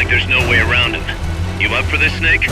There's no way around him. You up for this, Snake?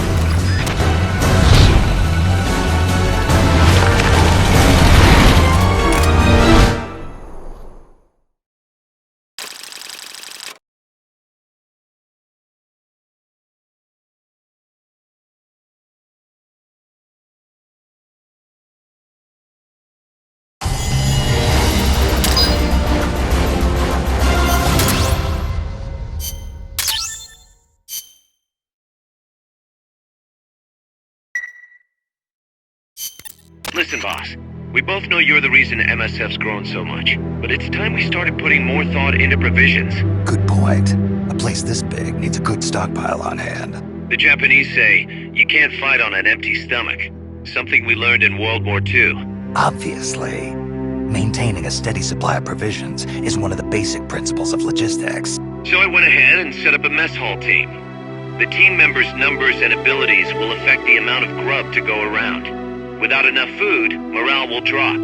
Listen, boss. We both know you're the reason MSF's grown so much, but it's time we started putting more thought into provisions. Good point. A place this big needs a good stockpile on hand. The Japanese say, you can't fight on an empty stomach. Something we learned in World War II. Obviously. Maintaining a steady supply of provisions is one of the basic principles of logistics. So I went ahead and set up a mess hall team. The team members' numbers and abilities will affect the amount of grub to go around. Without enough food, morale will drop.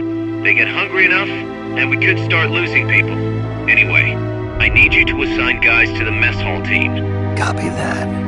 They get hungry enough, and we could start losing people. Anyway, I need you to assign guys to the mess hall team. Copy that.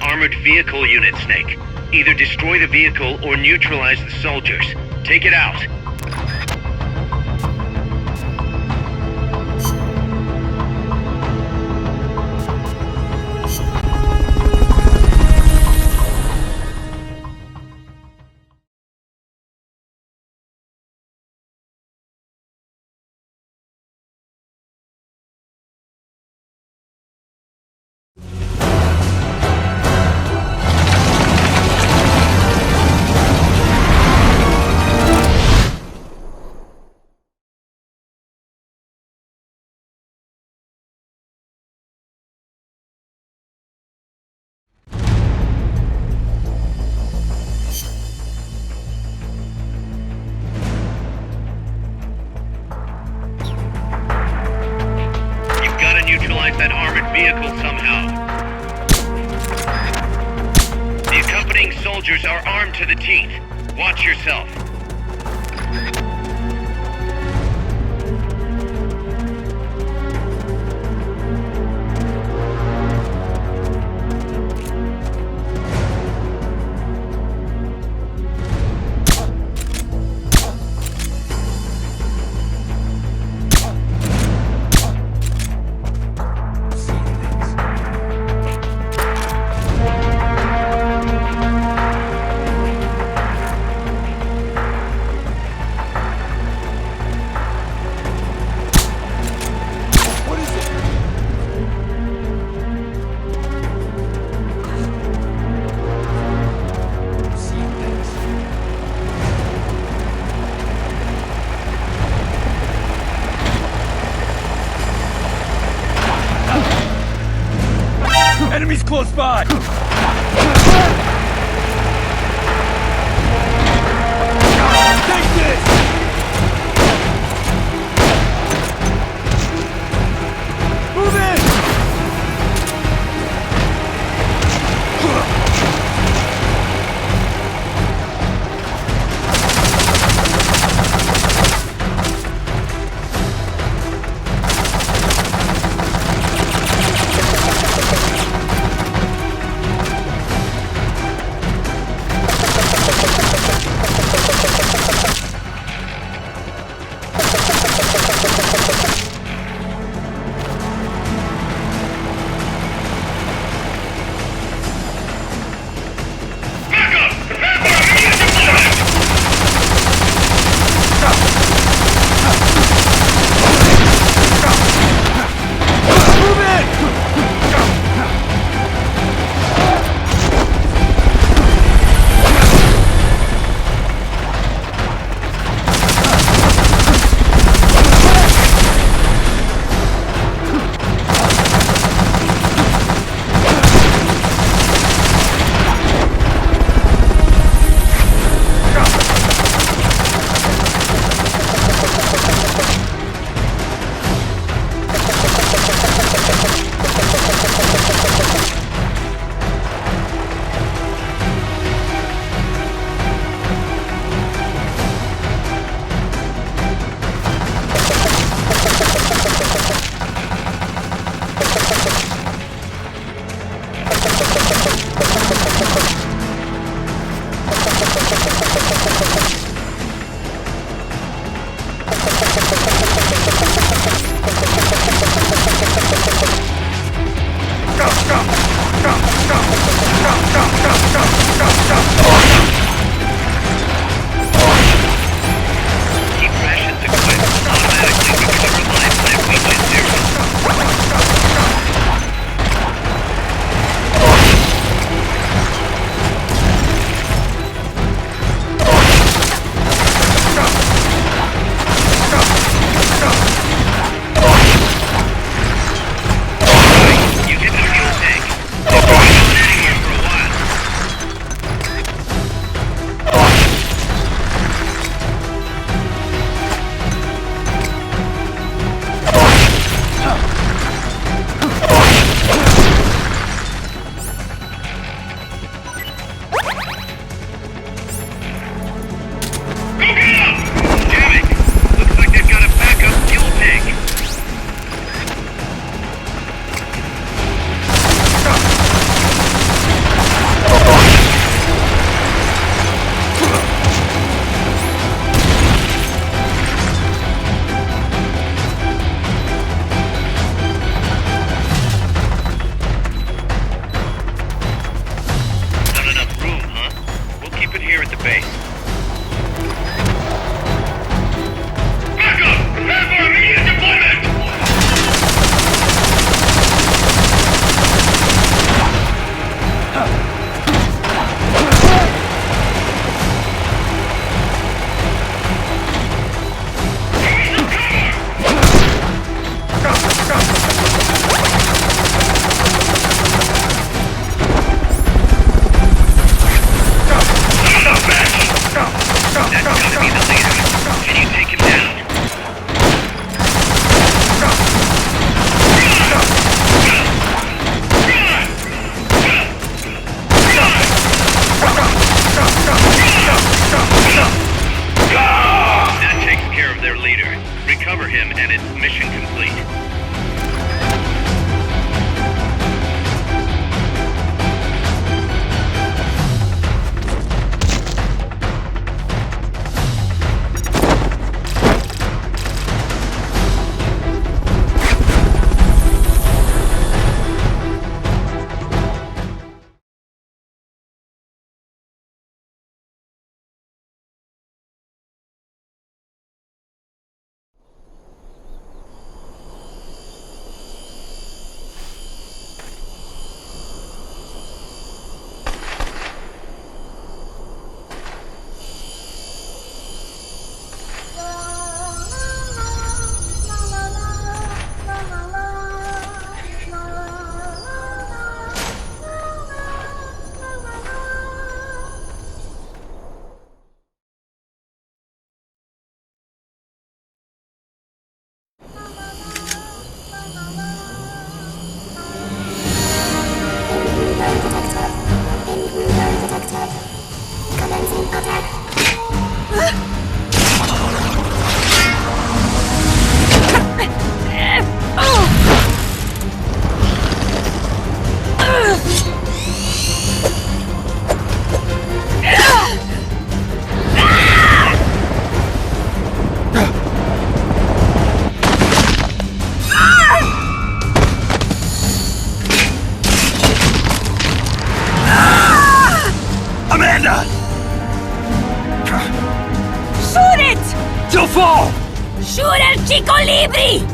armored vehicle unit, Snake. Either destroy the vehicle or neutralize the soldiers. Take it out. Neutralize that armored vehicle somehow. The accompanying soldiers are armed to the teeth. Watch yourself. Enemies close by! Take this! Move in! fall! ¡Shoot el chico libre!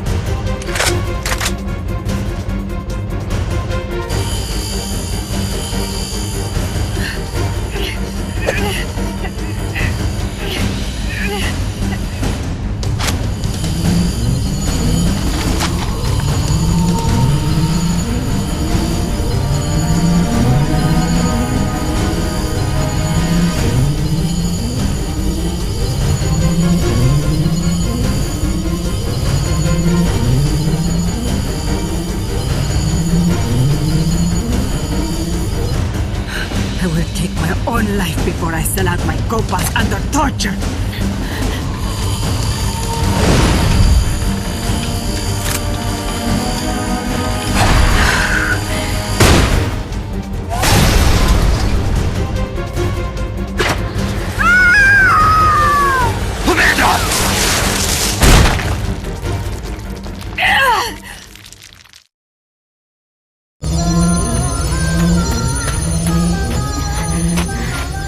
I will take my own life before I sell out my compas under torture.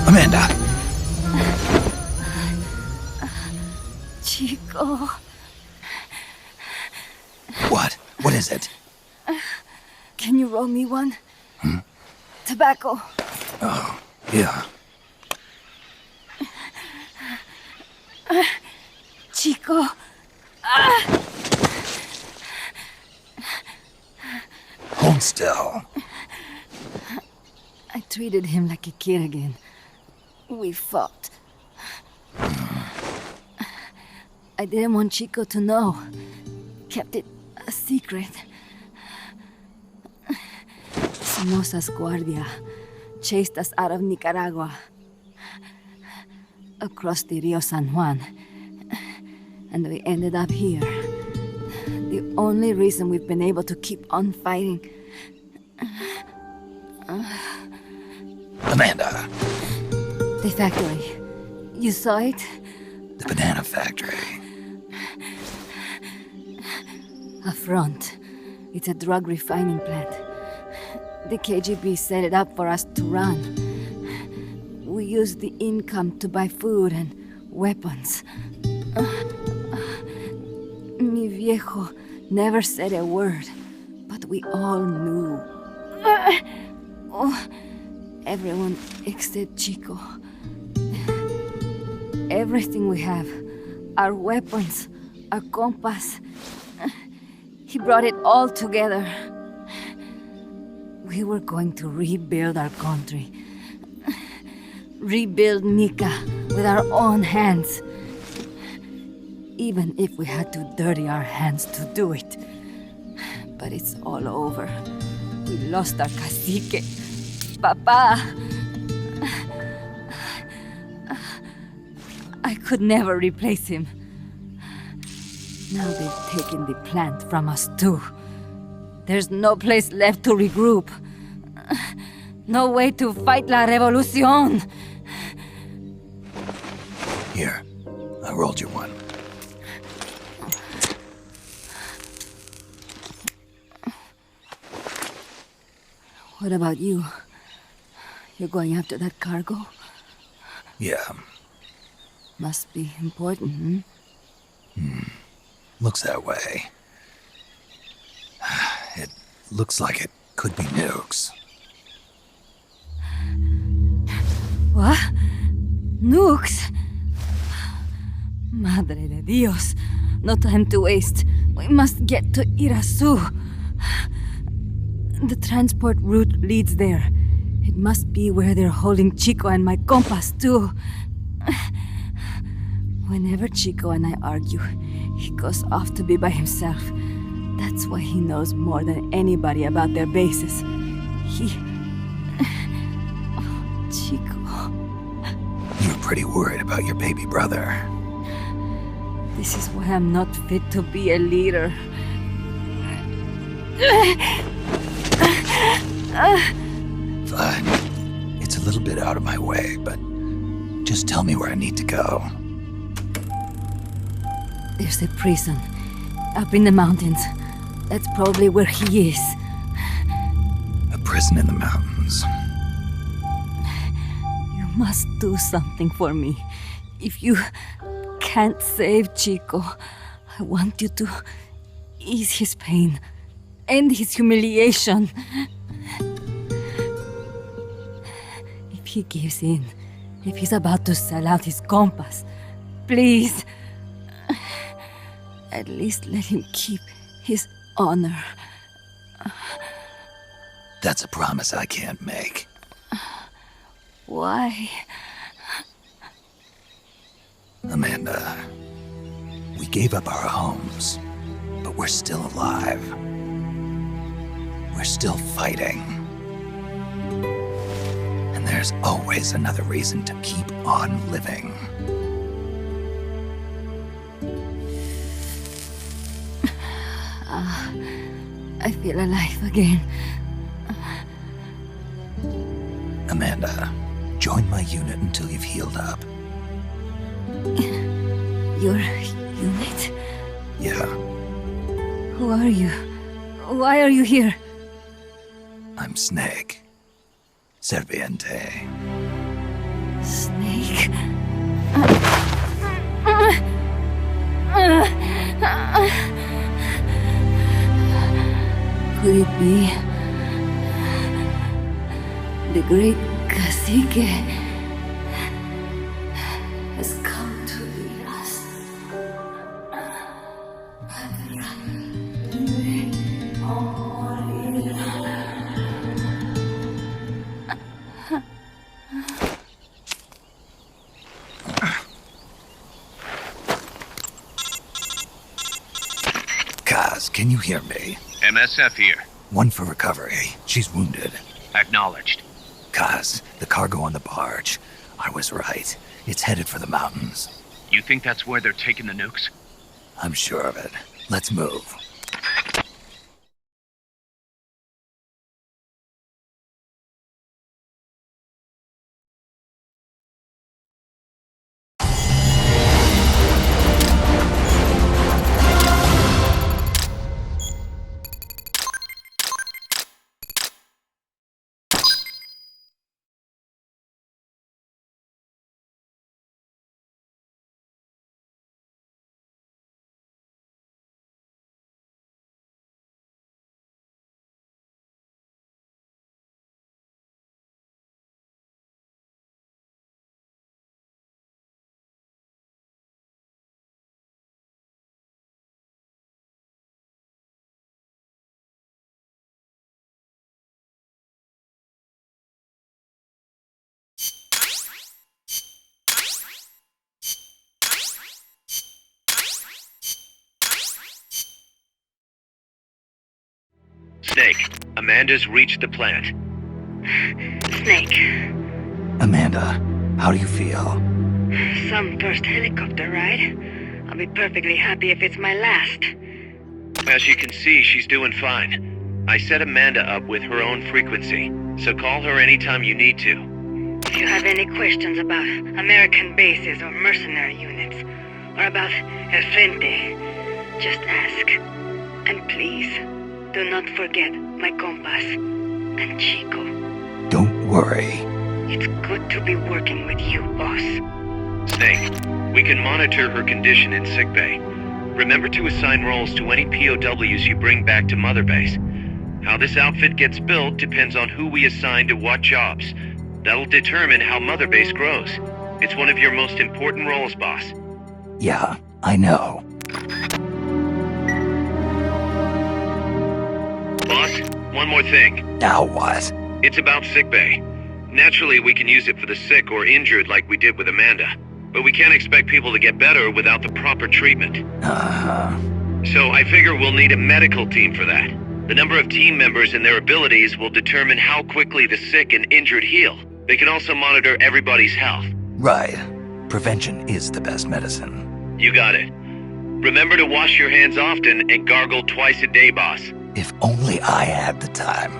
Amanda! Chico. What? What is it? Can you roll me one? Tobacco. Oh, yeah. Chico. Hold still. I treated him like a kid again. We fought. I didn't want Chico to know. Kept it a secret. Somoza's Guardia chased us out of Nicaragua. Across the Rio San Juan. And we ended up here. The only reason we've been able to keep on fighting. Amanda! The factory. You saw it? The banana factory. A front. It's a drug refining plant. The KGB set it up for us to run. We used the income to buy food and weapons. Mi viejo never said a word, but we all knew. Everyone except Chico. Everything we have, our weapons, our compass, he brought it all together. We were going to rebuild our country. Rebuild Nika with our own hands. Even if we had to dirty our hands to do it. But it's all over. We lost our cacique. Papa! I could never replace him. Now they've taken the plant from us too. There's no place left to regroup. No way to fight la revolución. Here, I rolled you one. What about you? You're going after that cargo? Yeah. Must be important, Looks that way. It looks like it could be nukes. What? Nukes? Madre de Dios. No time to waste. We must get to Irasu. The transport route leads there. It must be where they're holding Chico and my compas, too. Whenever Chico and I argue, he goes off to be by himself. That's why he knows more than anybody about their bases. Oh, Chico. You're pretty worried about your baby brother. This is why I'm not fit to be a leader. Fine. It's a little bit out of my way, but just tell me where I need to go. There's a prison up in the mountains. That's probably where he is. A prison in the mountains. You must do something for me. If you can't save Chico. I want you to ease his pain, end his humiliation. If he gives in, if he's about to sell out his compass, please, at least let him keep his honor. That's a promise I can't make. Why? Amanda, we gave up our homes, but we're still alive. We're still fighting. And there's always another reason to keep on living. I feel alive again. Amanda, join my unit until you've healed up. Your unit? Yeah, Who are you? Why are you here? I'm Snake. Serviente. Snake? Could it be the great cacique has come to lead us? Kaz, can you hear me? MSF here. One for recovery. She's wounded. Acknowledged. Kaz, the cargo on the barge. I was right. It's headed for the mountains. You think that's where they're taking the nukes? I'm sure of it. Let's move. Snake, Amanda's reached the plant. Snake, Amanda, how do you feel? some first helicopter ride. I'll be perfectly happy if it's my last. As you can see, she's doing fine. I set Amanda up with her own frequency, so call her anytime you need to. If you have any questions about American bases or mercenary units, or about El Frente, just ask. And please, do not forget my compass and Chico. Don't worry. It's good to be working with you, boss. Snake, we can monitor her condition in sickbay. Remember to assign roles to any POWs you bring back to Mother Base. How this outfit gets built depends on who we assign to what jobs. That'll determine how Mother Base grows. It's one of your most important roles, boss. Yeah, I know. Boss, one more thing. Now what? It's about sickbay. Naturally, we can use it for the sick or injured like we did with Amanda. But we can't expect people to get better without the proper treatment. Uh-huh. So I figure we'll need a medical team for that. The number of team members and their abilities will determine how quickly the sick and injured heal. They can also monitor everybody's health. Right. Prevention is the best medicine. You got it. Remember to wash your hands often and gargle twice a day, boss. If only I had the time.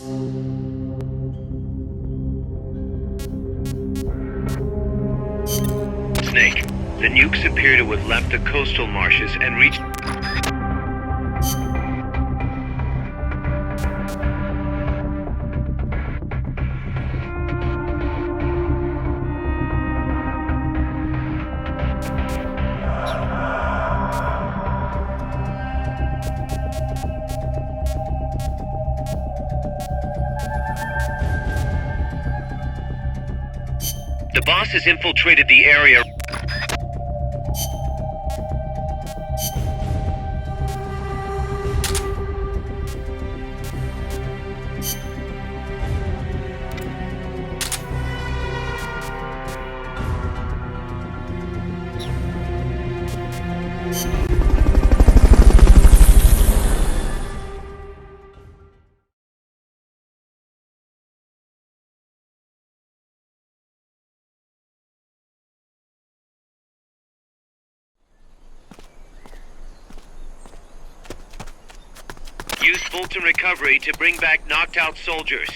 Snake, the nukes appear to have left the coastal marshes and reached... The boss has infiltrated the area. Use Fulton Recovery to bring back knocked out soldiers.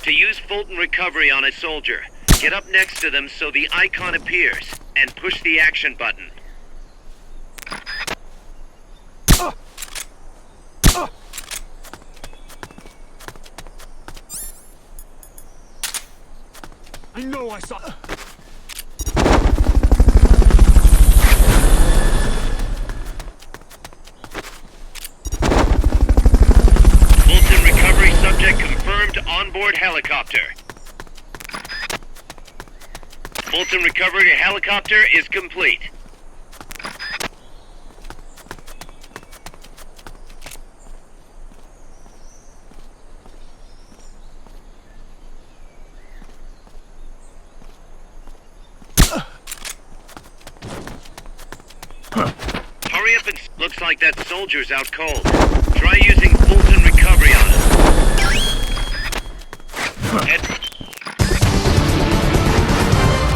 To use Fulton Recovery on a soldier, get up next to them so the icon appears, and push the action button. I know I saw... Fulton Recovery subject confirmed onboard helicopter. Fulton Recovery helicopter is complete. Hurry up and... Looks like that soldier's out cold. Try using Fulton Recovery on him.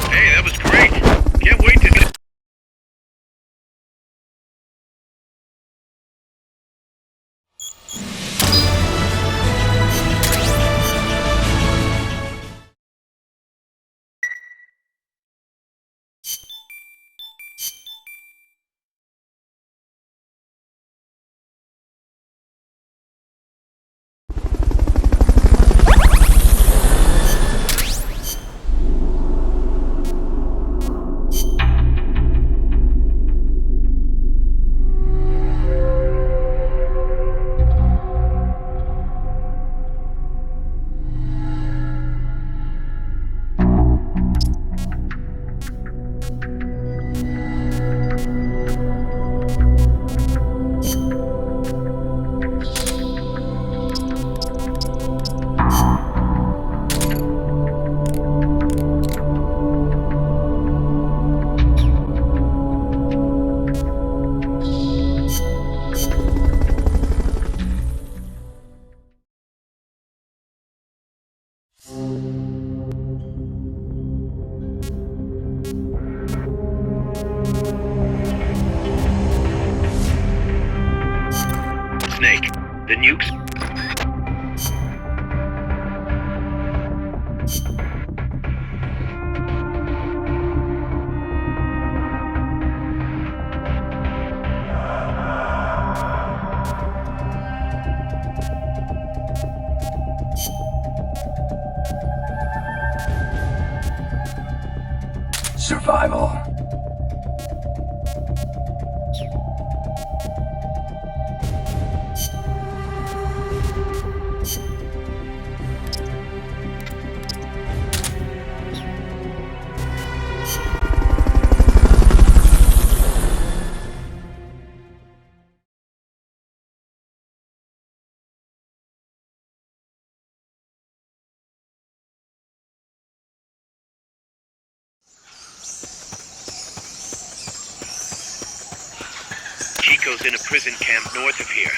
Hey, that was great. Can't wait to get... Snake, the nukes... Survival. Chico's in a prison camp north of here.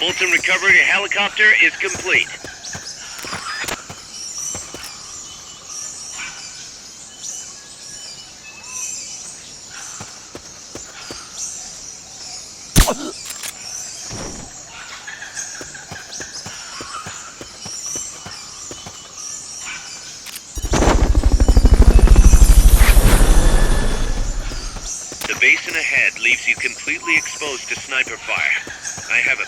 Fulton recovery helicopter is complete. The basin ahead leaves you completely exposed to sniper fire. I have a...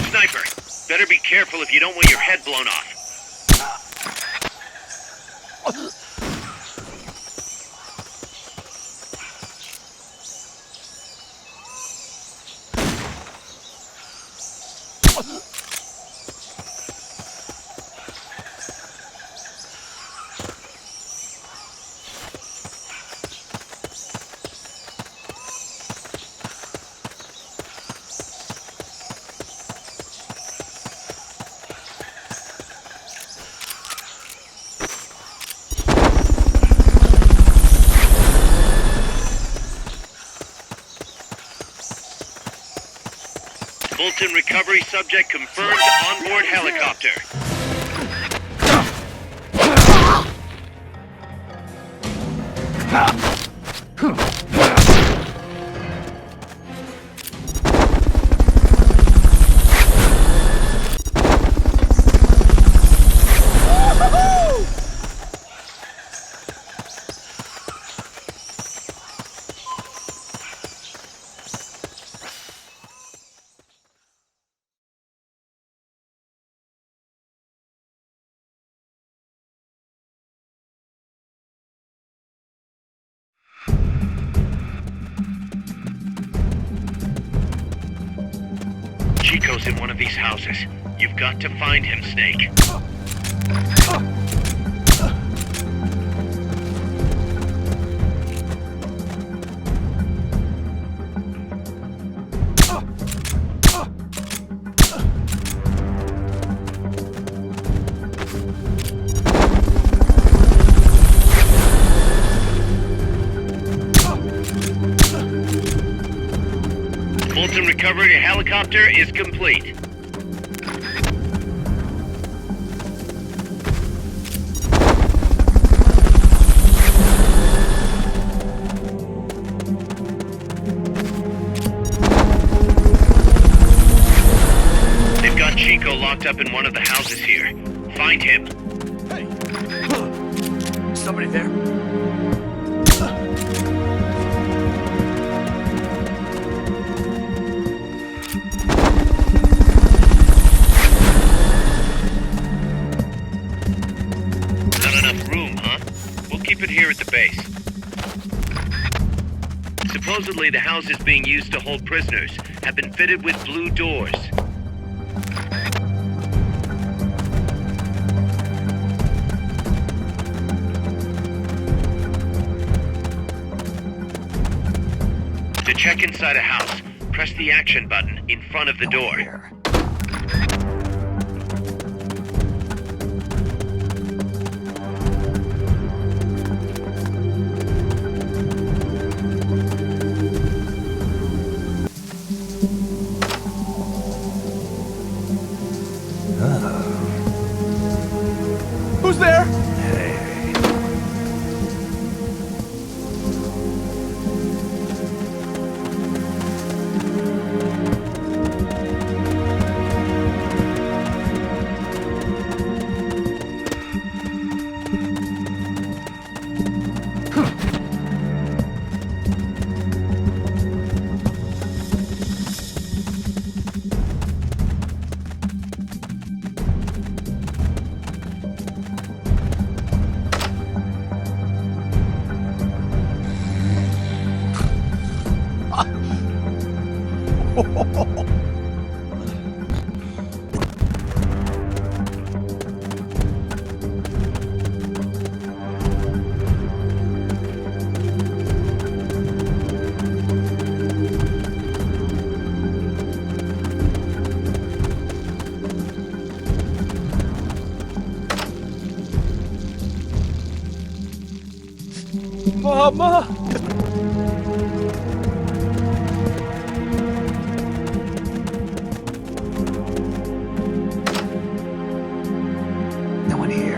Sniper, better be careful if you don't want your head blown off. Fulton recovery subject confirmed onboard helicopter. Chico's in one of these houses. You've got to find him, Snake. Fulton recovery helicopter is complete. They've got Chico locked up in one of the houses here. Find him. Hey! Somebody there? Keep it here at the base. Supposedly, the houses being used to hold prisoners have been fitted with blue doors. To check inside a house, press the action button in front of the door. Who's there? Hey. Mama! No one here.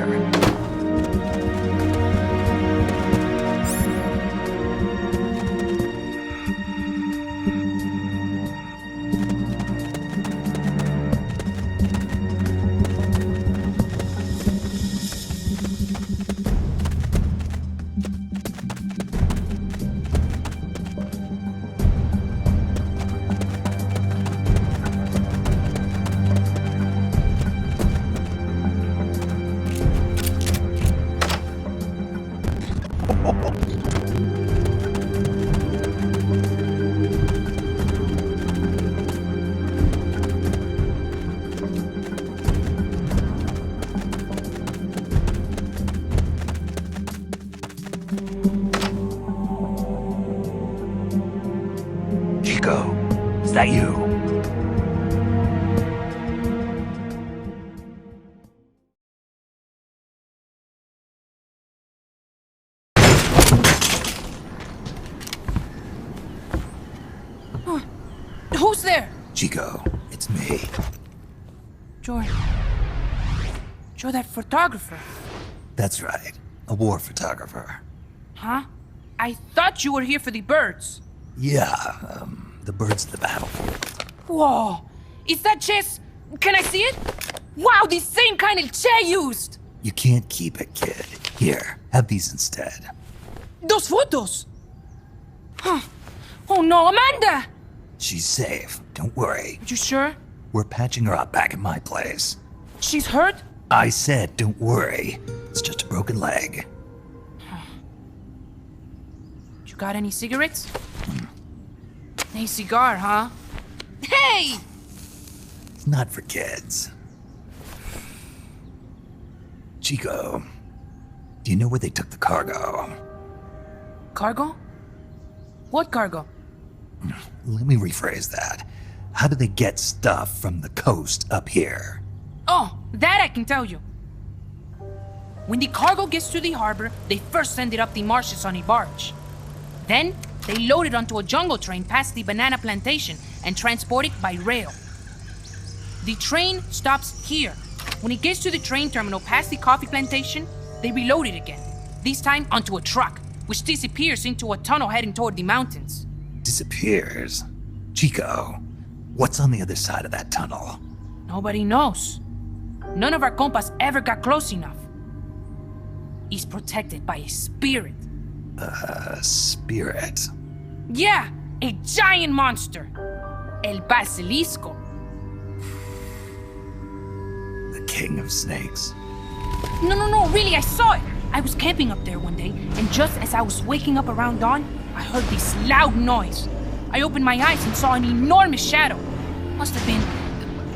Chico, is that you? Who's there? Chico, it's me. You're that photographer. That's right. A war photographer. Huh? I thought you were here for the birds. Yeah, the birds of the battlefield. Whoa! Is that chess? Can I see it? Wow, the same kind of chair used! You can't keep it, kid. Here, have these instead. Those photos! Huh. Oh no, Amanda! She's safe. Don't worry. You sure? We're patching her up back at my place. She's hurt? I said don't worry. It's just a broken leg. You got any cigarettes? A cigar, huh? Hey! It's not for kids. Chico, do you know where they took the cargo? Cargo? What cargo? Let me rephrase that. How do they get stuff from the coast up here? Oh, that I can tell you. When the cargo gets to the harbor, they first send it up the marshes on a barge. Then, they load it onto a jungle train past the banana plantation and transport it by rail. The train stops here. When it gets to the train terminal past the coffee plantation, they reload it again. This time onto a truck, which disappears into a tunnel heading toward the mountains. Disappears? Chico, what's on the other side of that tunnel? Nobody knows. None of our compas ever got close enough. He's protected by a spirit. A spirit? Yeah, a giant monster. El Basilisco. The king of snakes. No, really, I saw it. I was camping up there one day, and just as I was waking up around dawn, I heard this loud noise. I opened my eyes and saw an enormous shadow. Must have been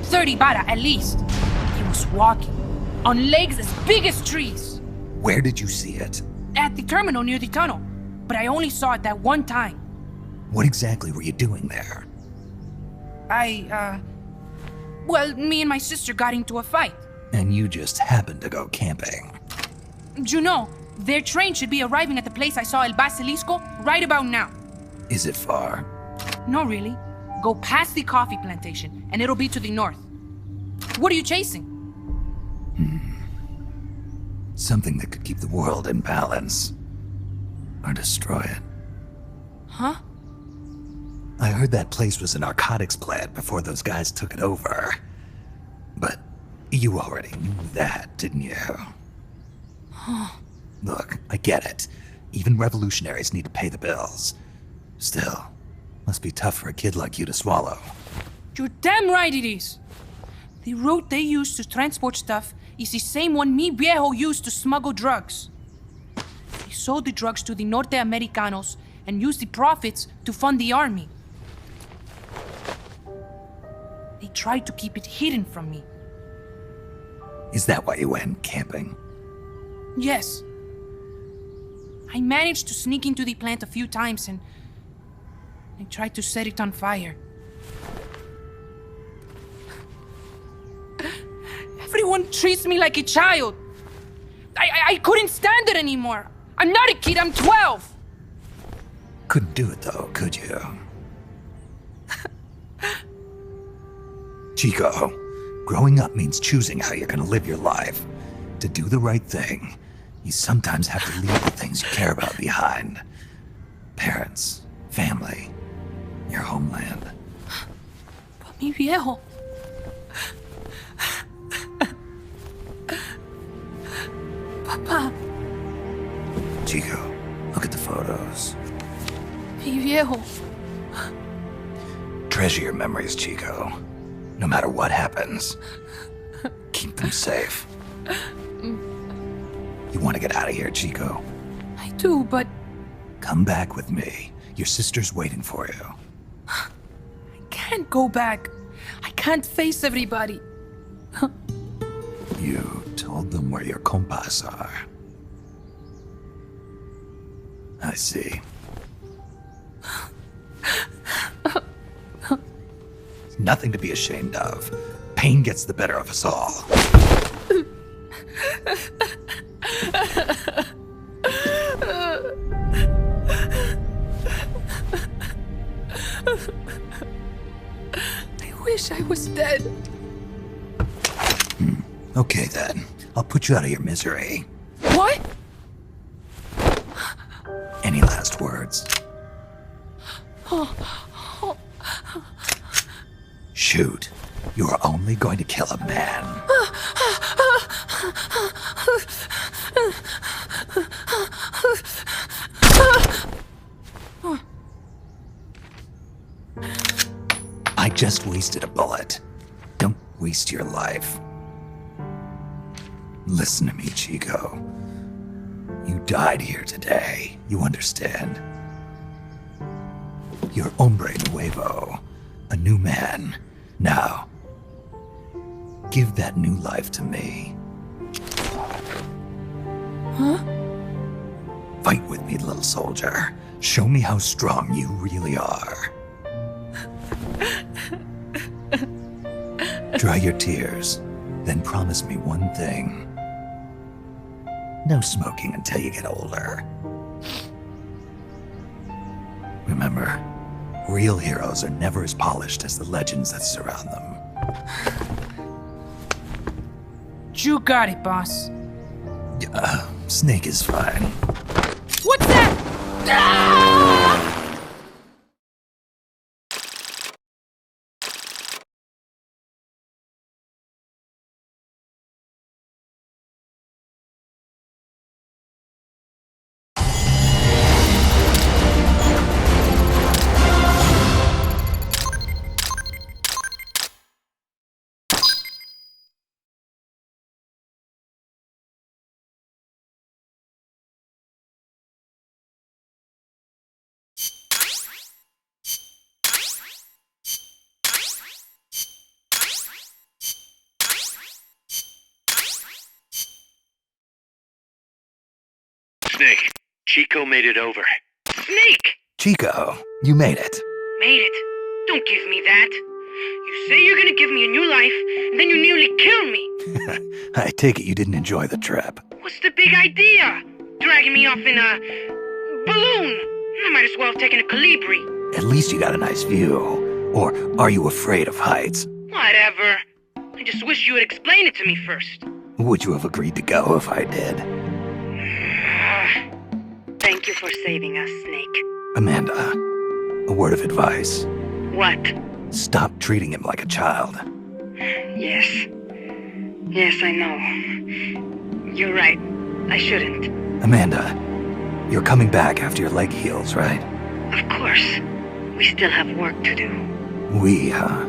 30 bara at least. He was walking, on legs as big as trees. Where did you see it? At the terminal near the tunnel, but I only saw it that one time. What exactly were you doing there? Well, me and my sister got into a fight. And you just happened to go camping. You know, their train should be arriving at the place I saw El Basilisco right about now. Is it far? No, really. Go past the coffee plantation, and it'll be to the north. What are you chasing? Something that could keep the world in balance. Or destroy it. Huh? I heard that place was a narcotics plant before those guys took it over. But you already knew that, didn't you? Look, I get it. Even revolutionaries need to pay the bills. Still, must be tough for a kid like you to swallow. You're damn right it is. The route they use to transport stuff is the same one mi viejo used to smuggle drugs. He sold the drugs to the Norte Americanos and used the profits to fund the army. They tried to keep it hidden from me. Is that why you went camping? Yes. I managed to sneak into the plant a few times and I tried to set it on fire. Everyone treats me like a child. I couldn't stand it anymore. I'm not a kid, I'm 12! Couldn't do it though, could you? Chico, growing up means choosing how you're gonna live your life. To do the right thing, you sometimes have to leave the things you care about behind. Parents, family, your homeland. Mi viejo. Papa. Chico, look at the photos. Mi viejo. Treasure your memories, Chico. No matter what happens, keep them safe. You want to get out of here, Chico? I do, but... Come back with me. Your sister's waiting for you. I can't go back. I can't face everybody. You told them where your compas are. I see. Nothing to be ashamed of. Pain gets the better of us all. I wish I was dead. Okay then. I'll put you out of your misery. What? Any last words? Shoot. You are only going to kill a man. I just wasted a bullet. Don't waste your life. Listen to me, Chico. You died here today. You understand? You're hombre nuevo. A new man. Now, give that new life to me. Huh? Fight with me, little soldier. Show me how strong you really are. Dry your tears, then promise me one thing. No smoking until you get older. Remember, real heroes are never as polished as the legends that surround them. You got it, boss. Snake is fine. What's that? Ah! Snake, Chico made it over. Snake! Chico, you made it. Made it. Don't give me that. You say you're gonna give me a new life, and then you nearly kill me. I take it you didn't enjoy the trip. What's the big idea? Dragging me off in a balloon. I might as well have taken a Calibri. At least you got a nice view. Or are you afraid of heights? Whatever. I just wish you would explain it to me first. Would you have agreed to go if I did? Thank you for saving us, Snake. Amanda, a word of advice. What? Stop treating him like a child. Yes. Yes, I know. You're right. I shouldn't. Amanda, you're coming back after your leg heals, right? Of course. We still have work to do. We, huh?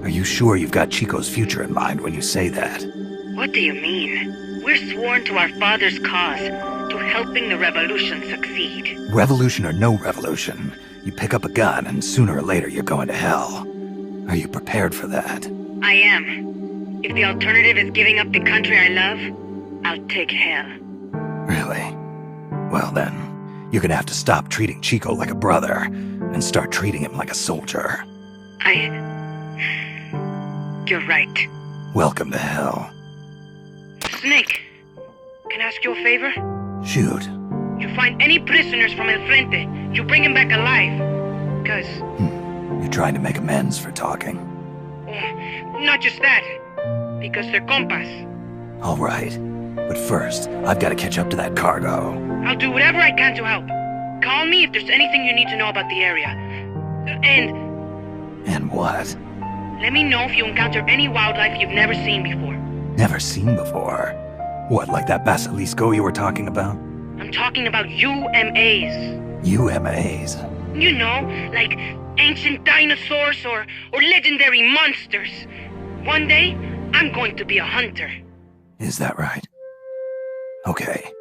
Are you sure you've got Chico's future in mind when you say that? What do you mean? We're sworn to our father's cause, to helping the revolution succeed. Revolution or no revolution, you pick up a gun and sooner or later you're going to hell. Are you prepared for that? I am. If the alternative is giving up the country I love, I'll take hell. Really? Well then, you're gonna have to stop treating Chico like a brother and start treating him like a soldier. You're right. Welcome to hell. Snake, can I ask you a favor? Shoot. You find any prisoners from El Frente, you bring them back alive. Cause... You're trying to make amends for talking. Not just that. Because they're compas. All right. But first, I've got to catch up to that cargo. I'll do whatever I can to help. Call me if there's anything you need to know about the area. And what? Let me know if you encounter any wildlife you've never seen before. Never seen before? What, like that basilisco you were talking about? I'm talking about UMAs. UMAs? You know, like ancient dinosaurs or legendary monsters. One day, I'm going to be a hunter. Is that right? Okay,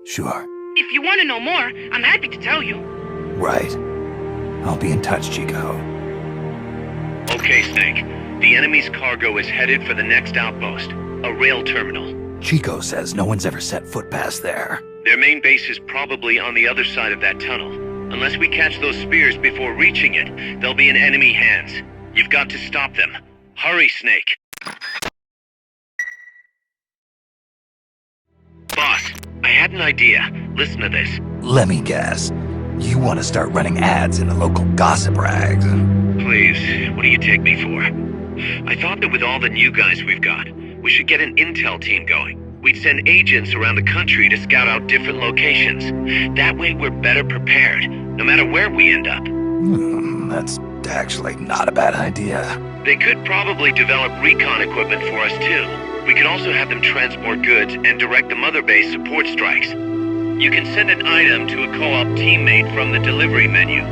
sure. If you want to know more, I'm happy to tell you. Right. I'll be in touch, Chico. Okay, Snake. The enemy's cargo is headed for the next outpost, a rail terminal. Chico says no one's ever set foot past there. Their main base is probably on the other side of that tunnel. Unless we catch those spears before reaching it, they'll be in enemy hands. You've got to stop them. Hurry, Snake. Boss, I had an idea. Listen to this. Let me guess. You want to start running ads in the local gossip rags? Please, what do you take me for? I thought that with all the new guys we've got, we should get an intel team going. We'd send agents around the country to scout out different locations. That way we're better prepared, no matter where we end up. That's actually not a bad idea. They could probably develop recon equipment for us too. We could also have them transport goods and direct the mother base support strikes. You can send an item to a co-op teammate from the delivery menu.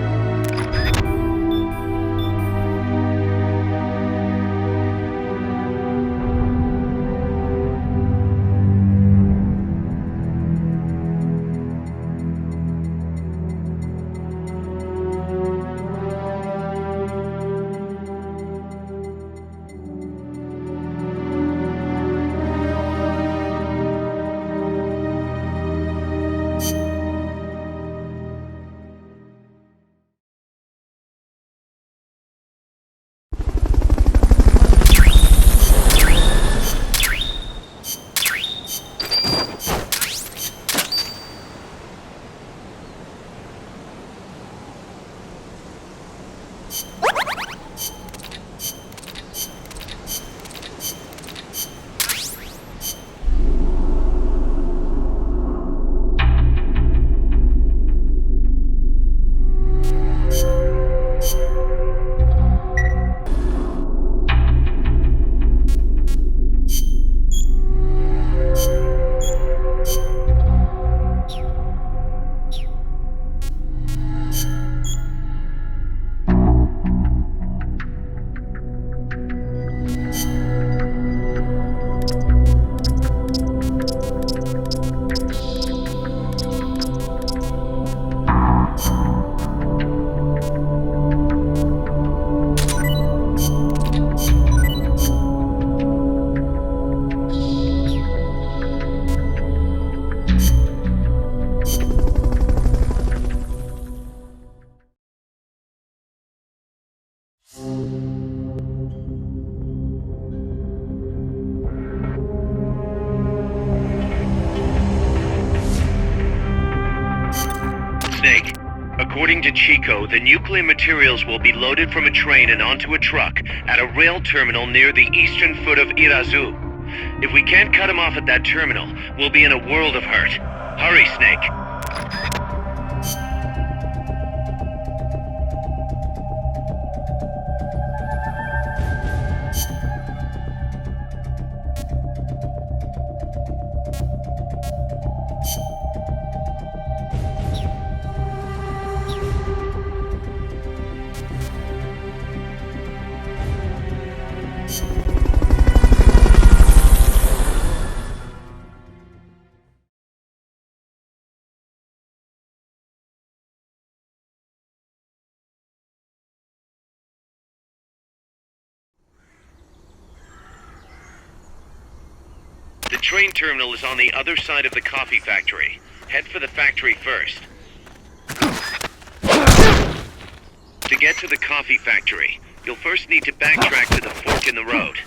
Snake, according to Chico, the nuclear materials will be loaded from a train and onto a truck at a rail terminal near the eastern foot of Irazu. If we can't cut him off at that terminal, we'll be in a world of hurt. Hurry, Snake. The train terminal is on the other side of the coffee factory. Head for the factory first. To get to the coffee factory, you'll first need to backtrack to the fork in the road.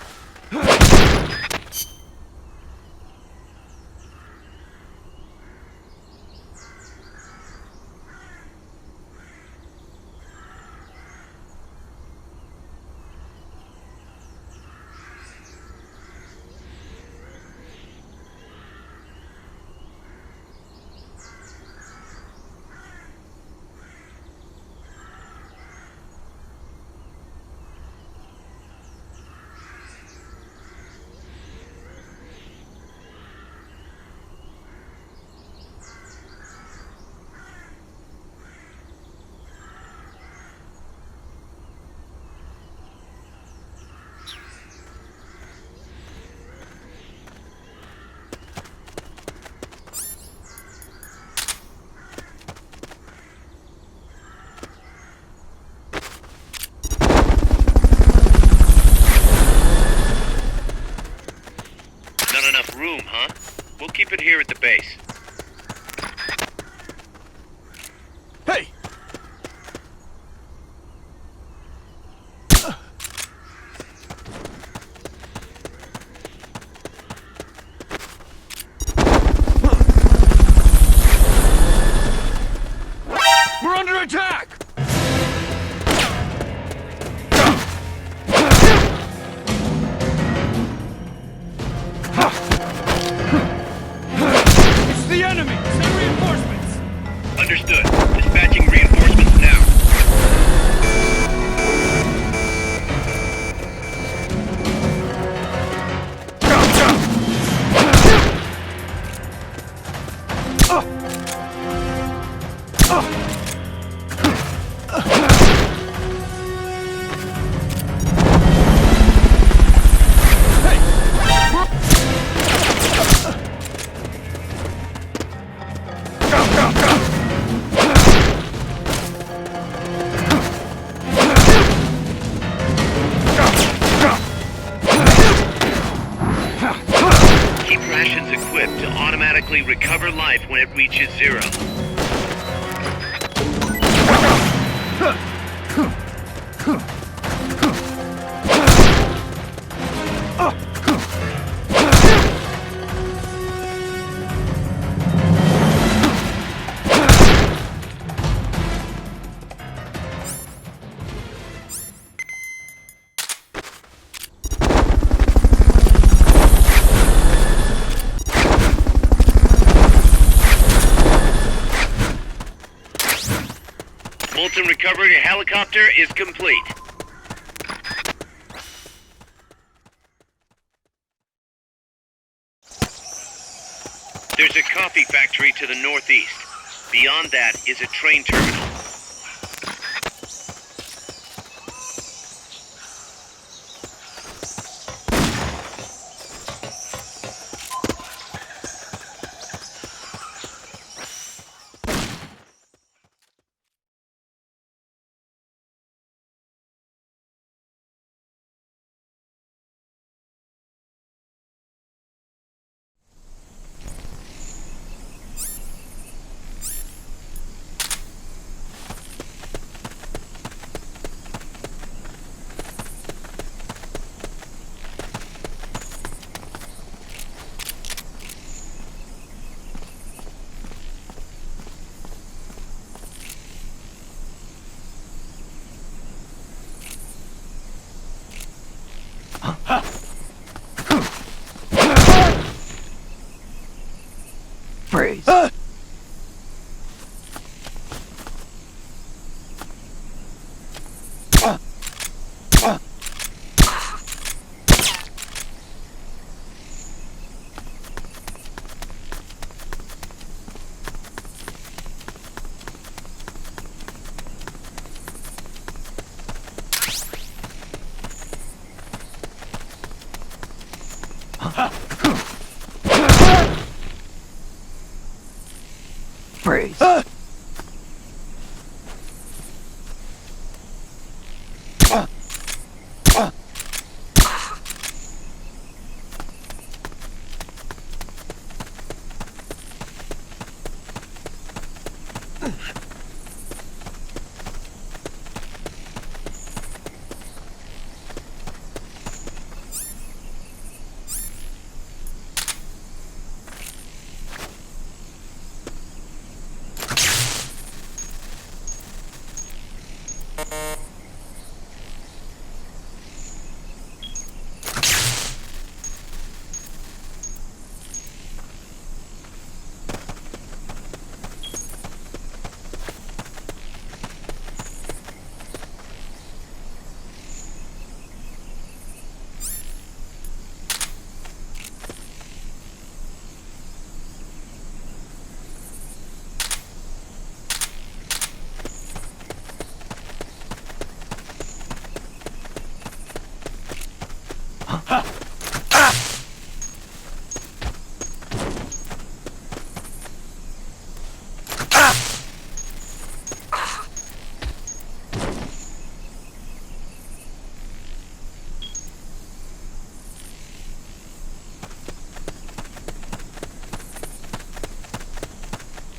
Understood. Dispatching reinforcements now. Keep rations equipped to automatically recover life when it reaches zero. Molten recovery helicopter is complete. There's a coffee factory to the northeast. Beyond that is a train terminal. Freeze. Freeze.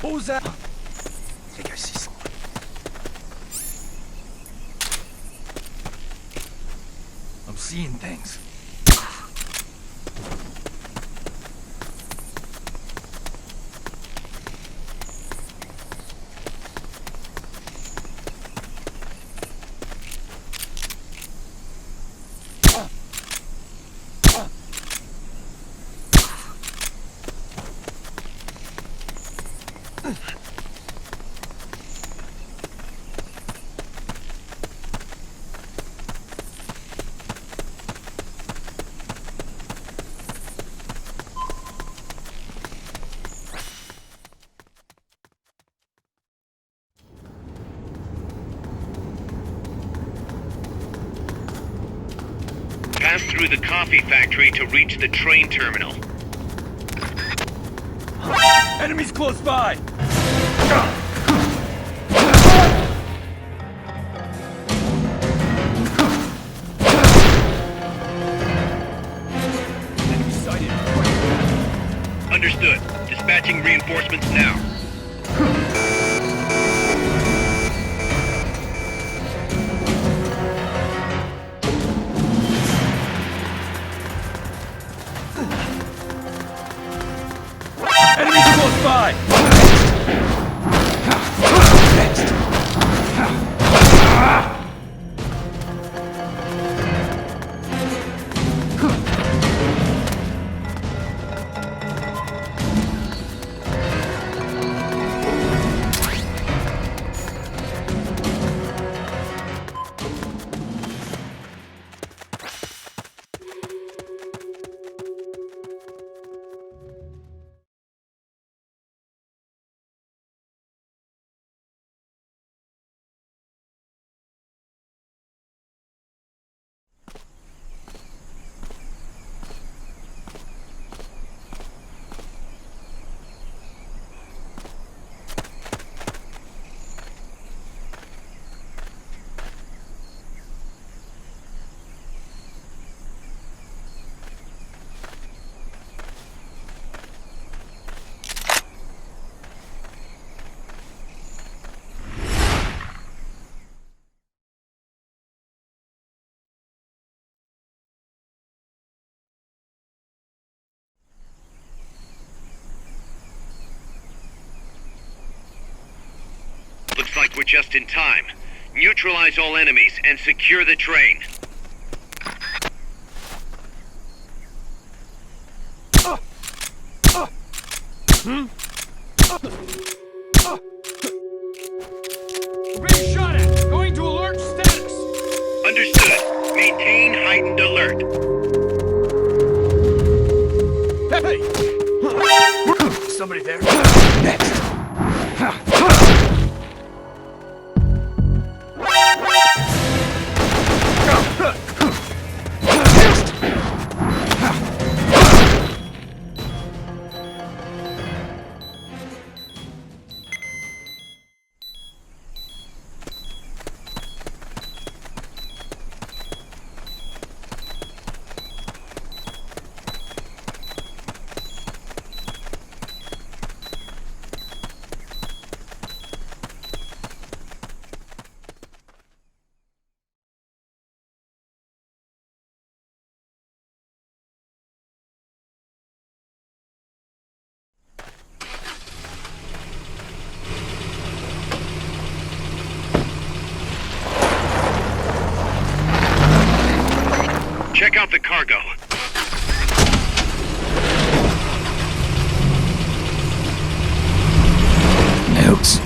What was that? I think I see someone. I'm seeing things. pass through the coffee factory to reach the train terminal. Enemies close by! Enemy sighted. Understood. Dispatching reinforcements now. Enemies close by! Looks like we're just in time. Neutralize all enemies and secure the train. We're being shot at! Going to alert status! Understood. Maintain heightened alert. Hey! Somebody there? Next. Check out the cargo. Notes.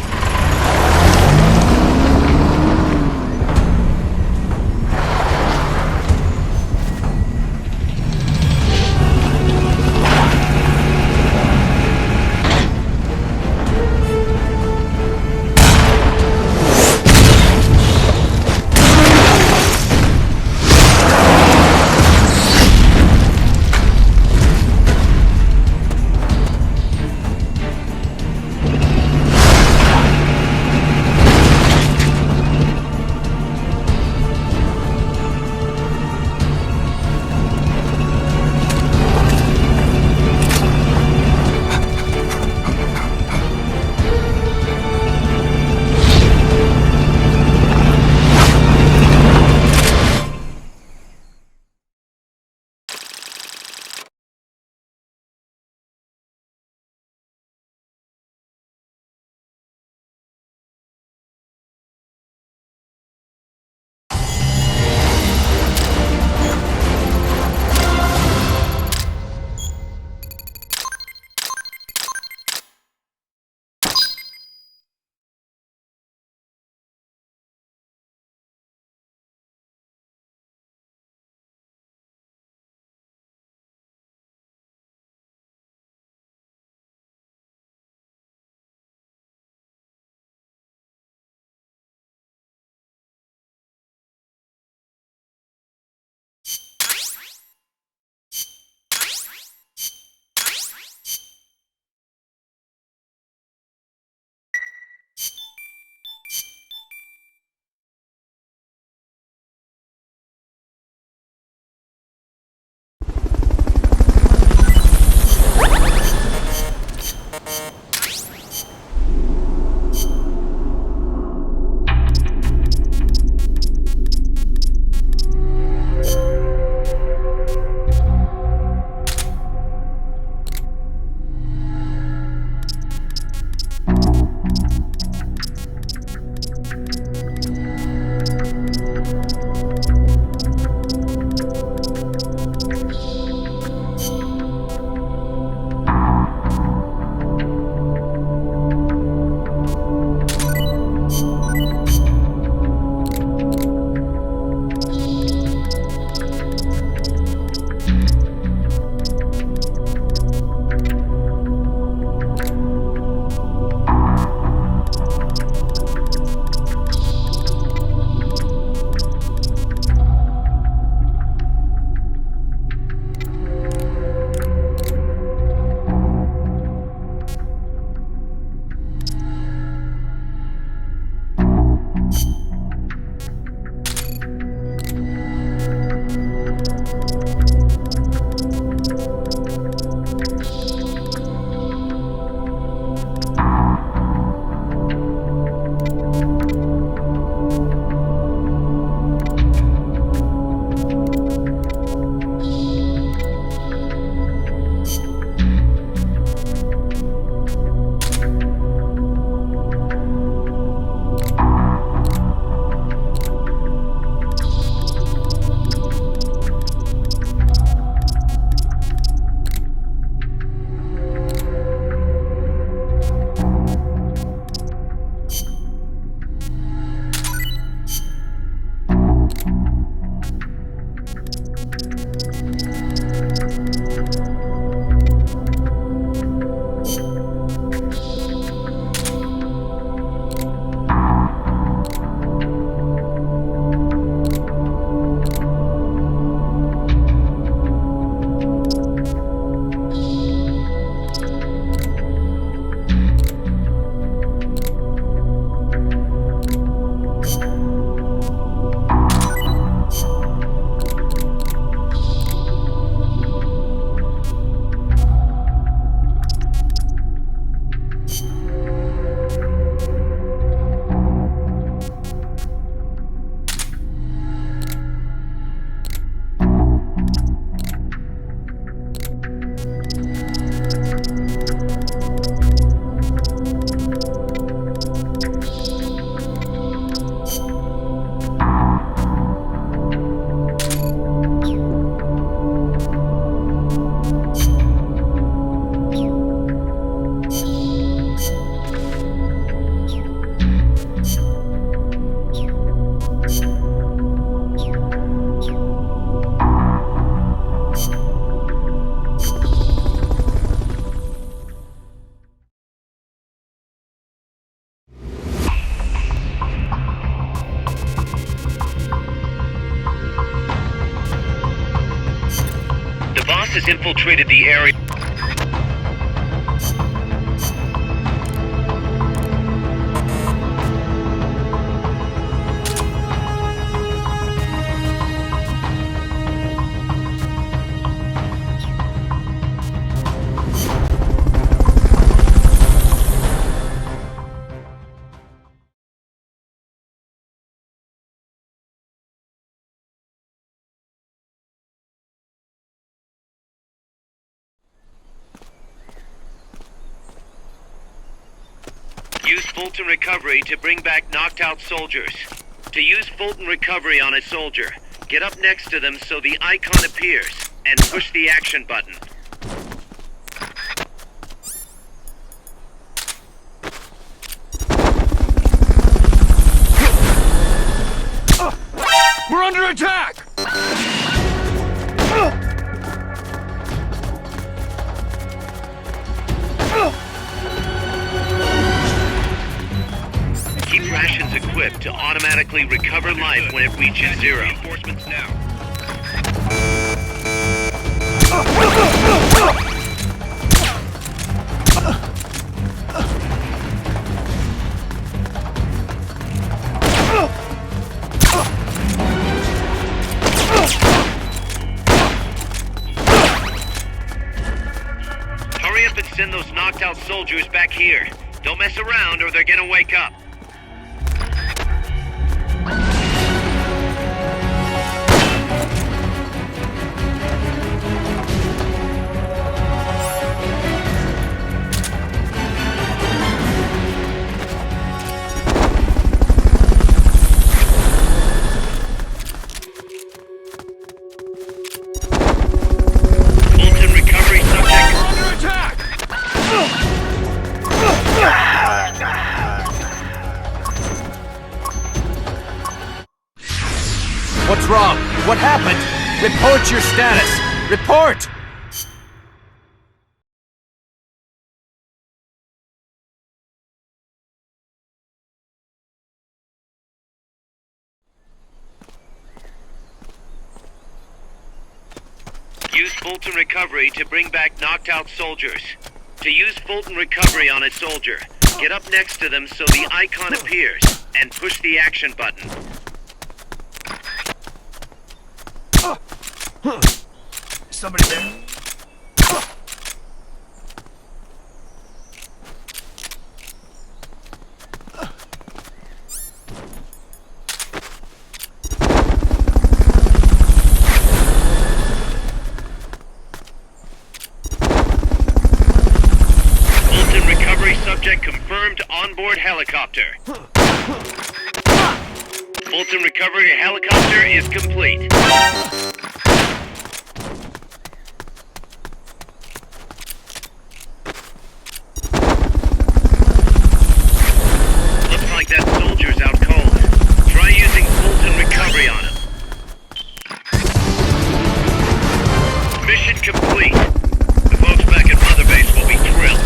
has infiltrated the area. Use Fulton Recovery to bring back knocked out soldiers. To use Fulton Recovery on a soldier, get up next to them so the icon appears, and push the action button. We're under attack! Keep rations equipped to automatically recover life when it reaches zero. Reinforcements now. Hurry up and send those knocked out soldiers back here. Don't mess around or they're gonna wake up. Fulton recovery subject Under attack! What's wrong? What happened? Report your status! Report! Use Fulton Recovery to bring back knocked out soldiers. To use Fulton Recovery on a soldier, get up next to them so the icon appears, and push the action button. Somebody there? Fulton Recovery subject confirmed onboard helicopter. Fulton Recovery helicopter is complete. Looks like that soldier's out cold. Try using Fulton Recovery on him. Mission complete. The folks back at Mother Base will be thrilled.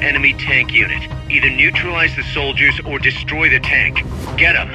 enemy tank unit. Either neutralize the soldiers or destroy the tank. Get them.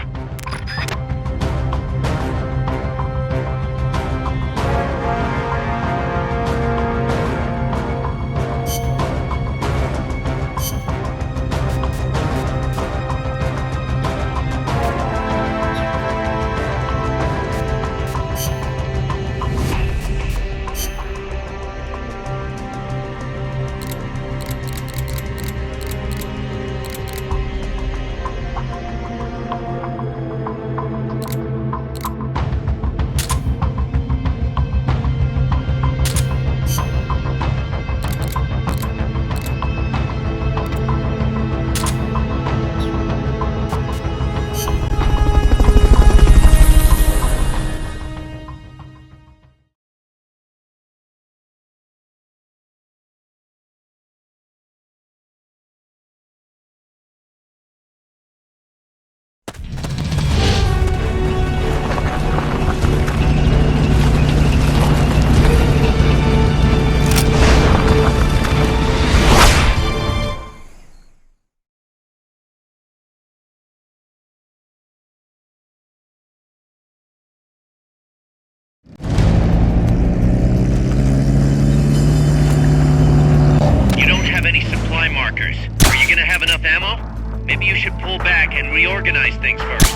Markers. Are you gonna have enough ammo? Maybe you should pull back and reorganize things first.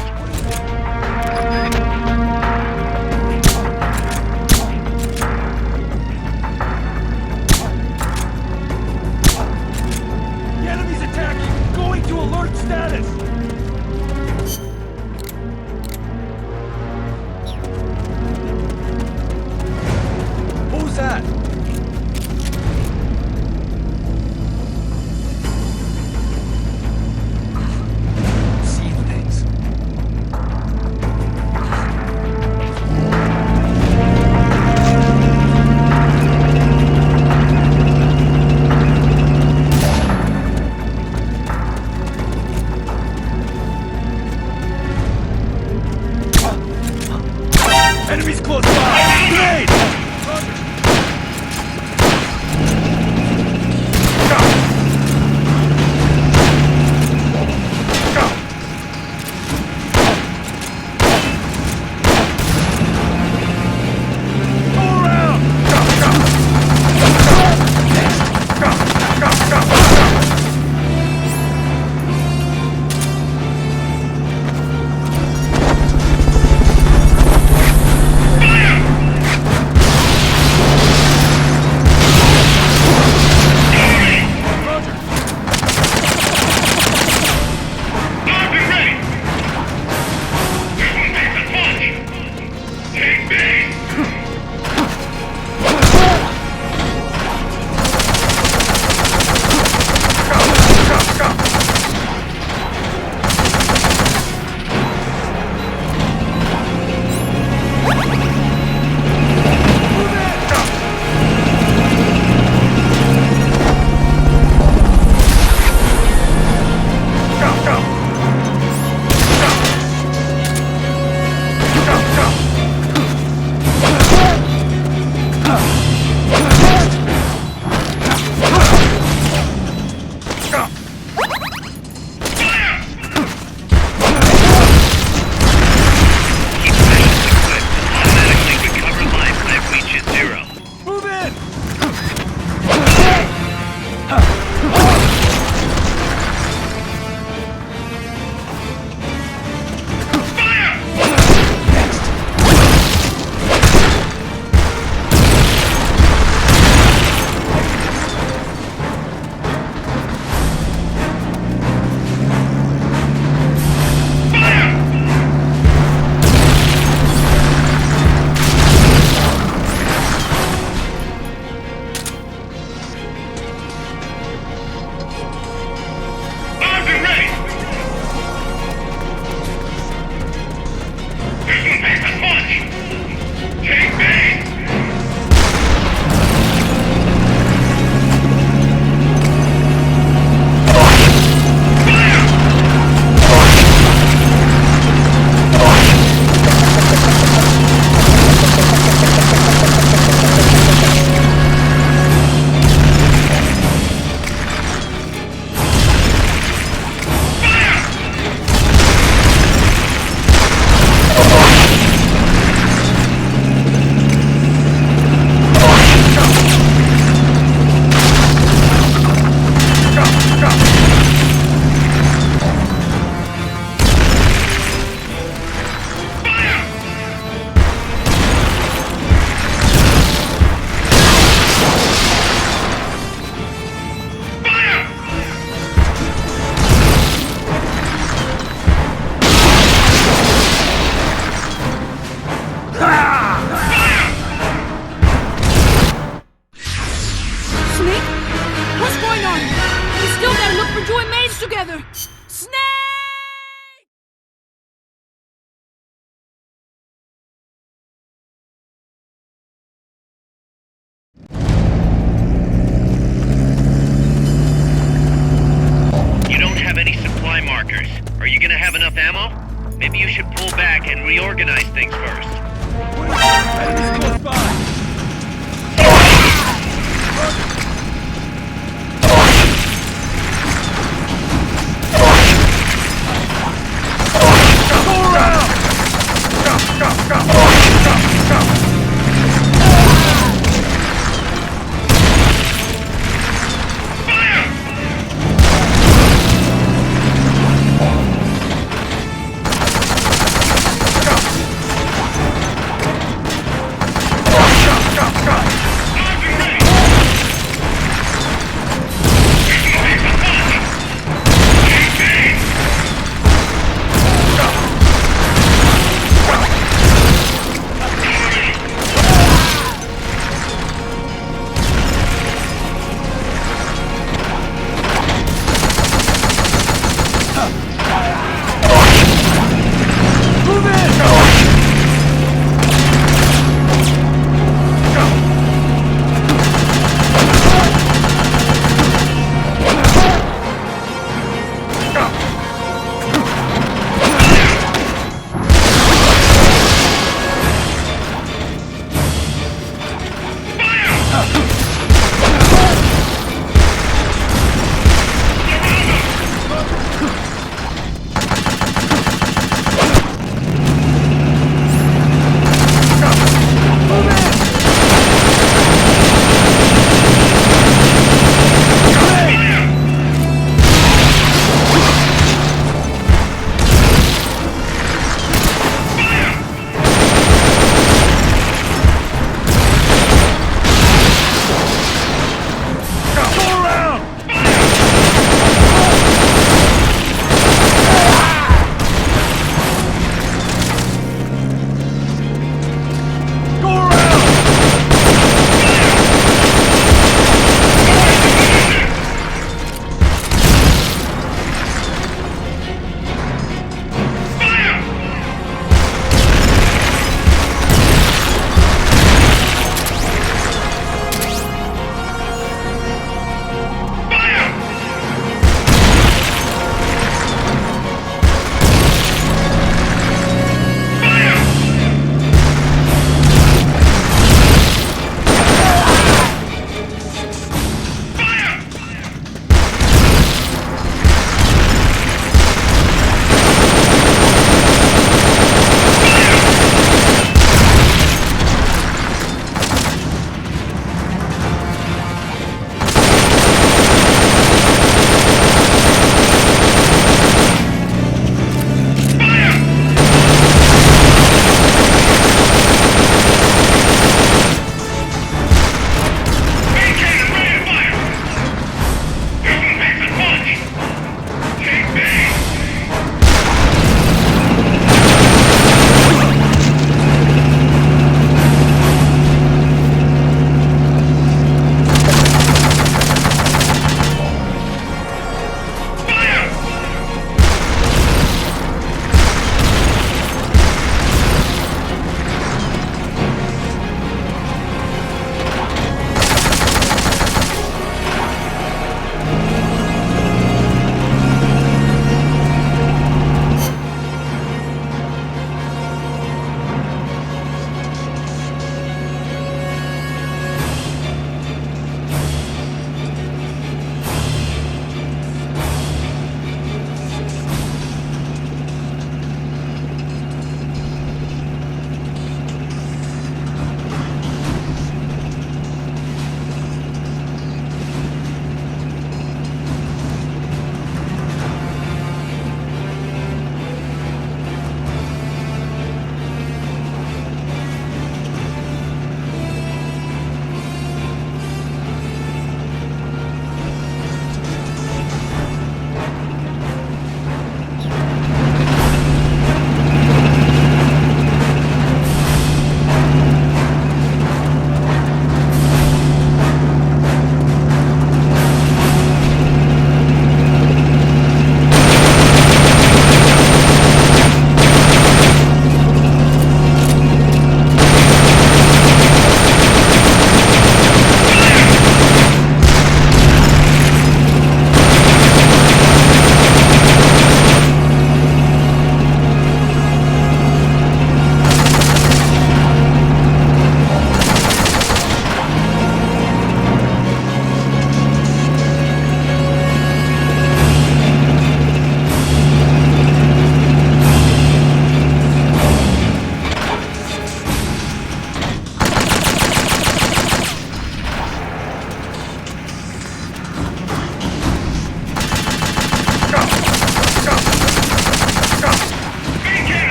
The enemy's attacking! Going to alert status! Who's that? Are you gonna have enough ammo? Maybe you should pull back and reorganize things first. Enemies close by!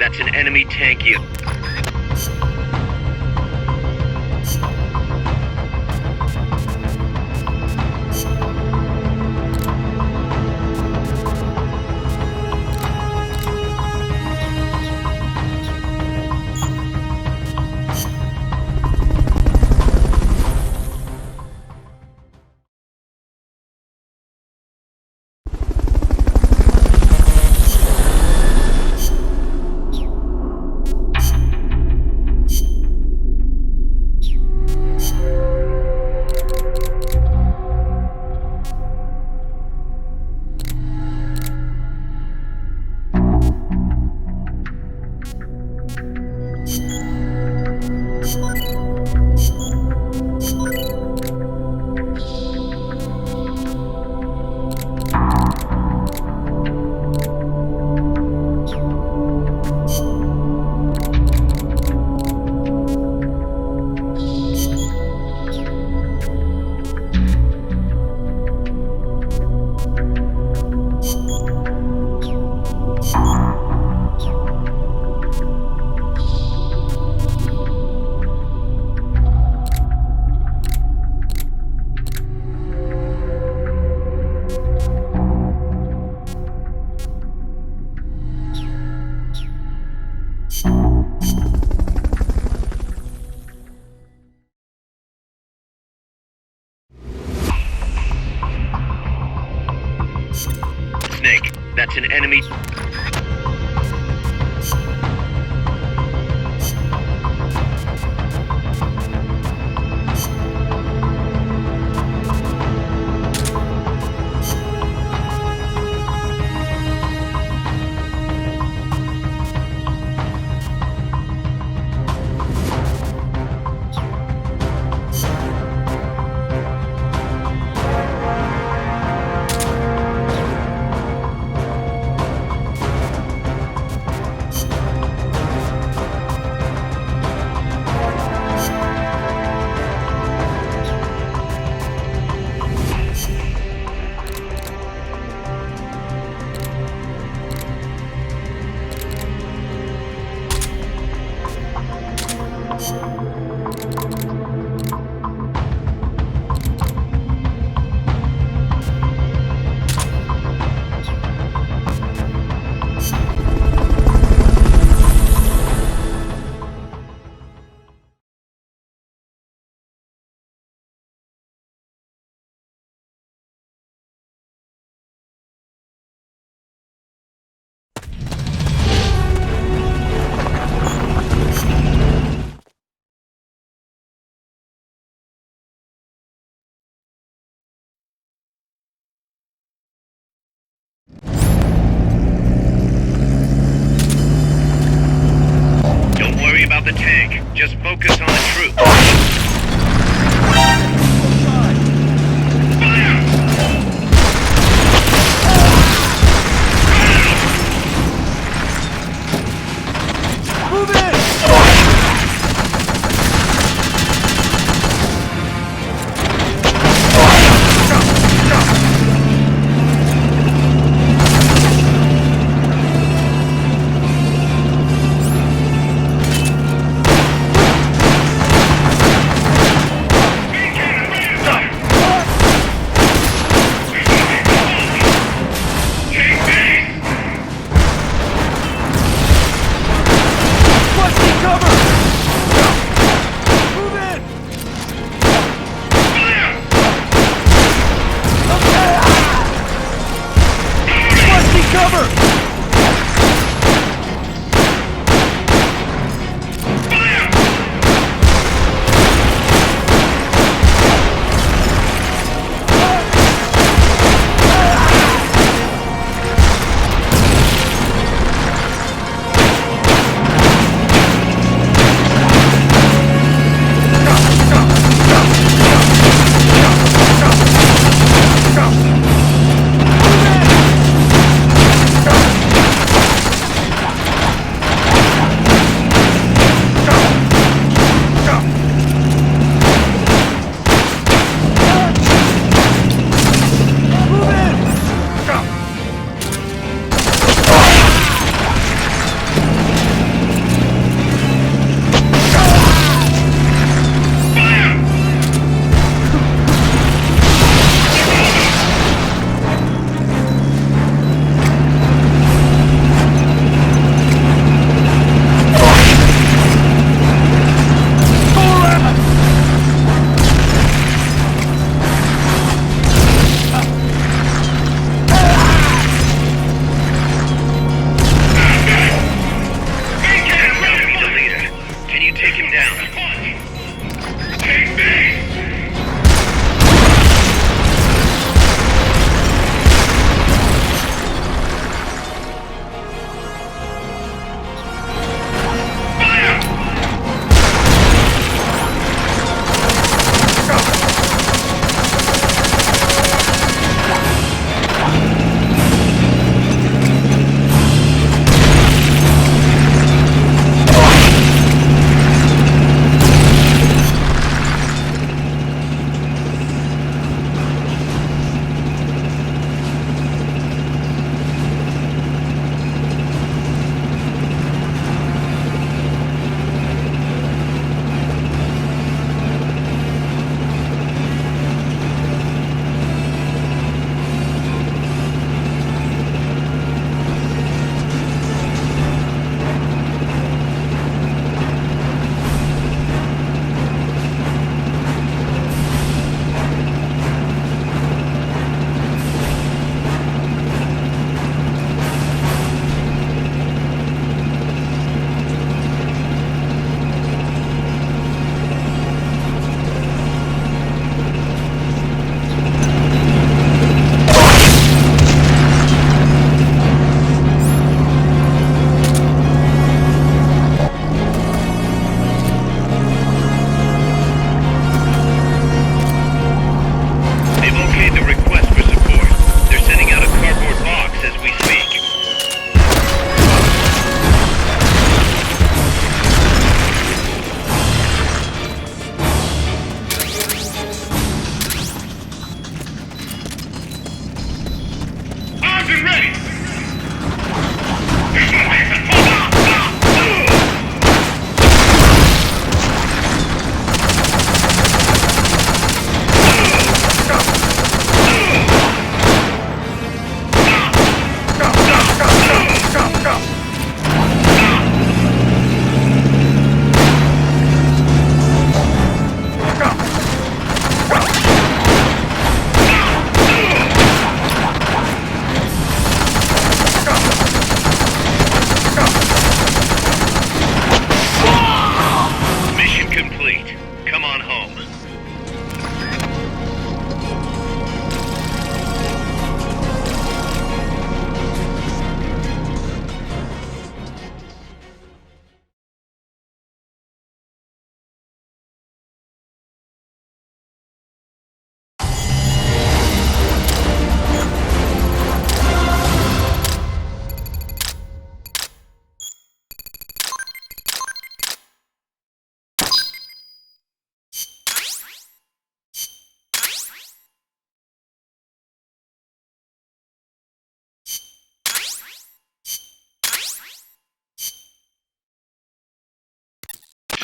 That's an enemy tank unit. Snake, that's an enemy. The tank. Just focus on the troops.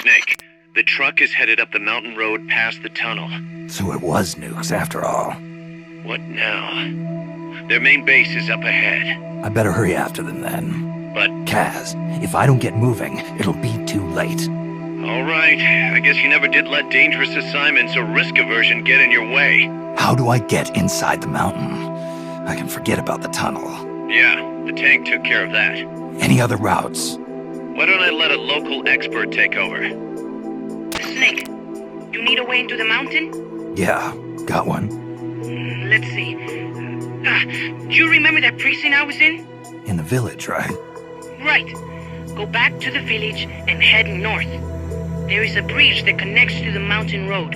Snake, the truck is headed up the mountain road past the tunnel. So it was nukes after all. What now? Their main base is up ahead. I better hurry after them then. But... Kaz, if I don't get moving, it'll be too late. Alright, I guess you never did let dangerous assignments or risk aversion get in your way. How do I get inside the mountain? I can forget about the tunnel. Yeah, the tank took care of that. Any other routes? Why don't I let a local expert take over? Snake, you need a way into the mountain? Yeah, got one. Let's see. Do you remember that precinct I was in? In the village, right? Right. Go back to the village and head north. There is a bridge that connects to the mountain road.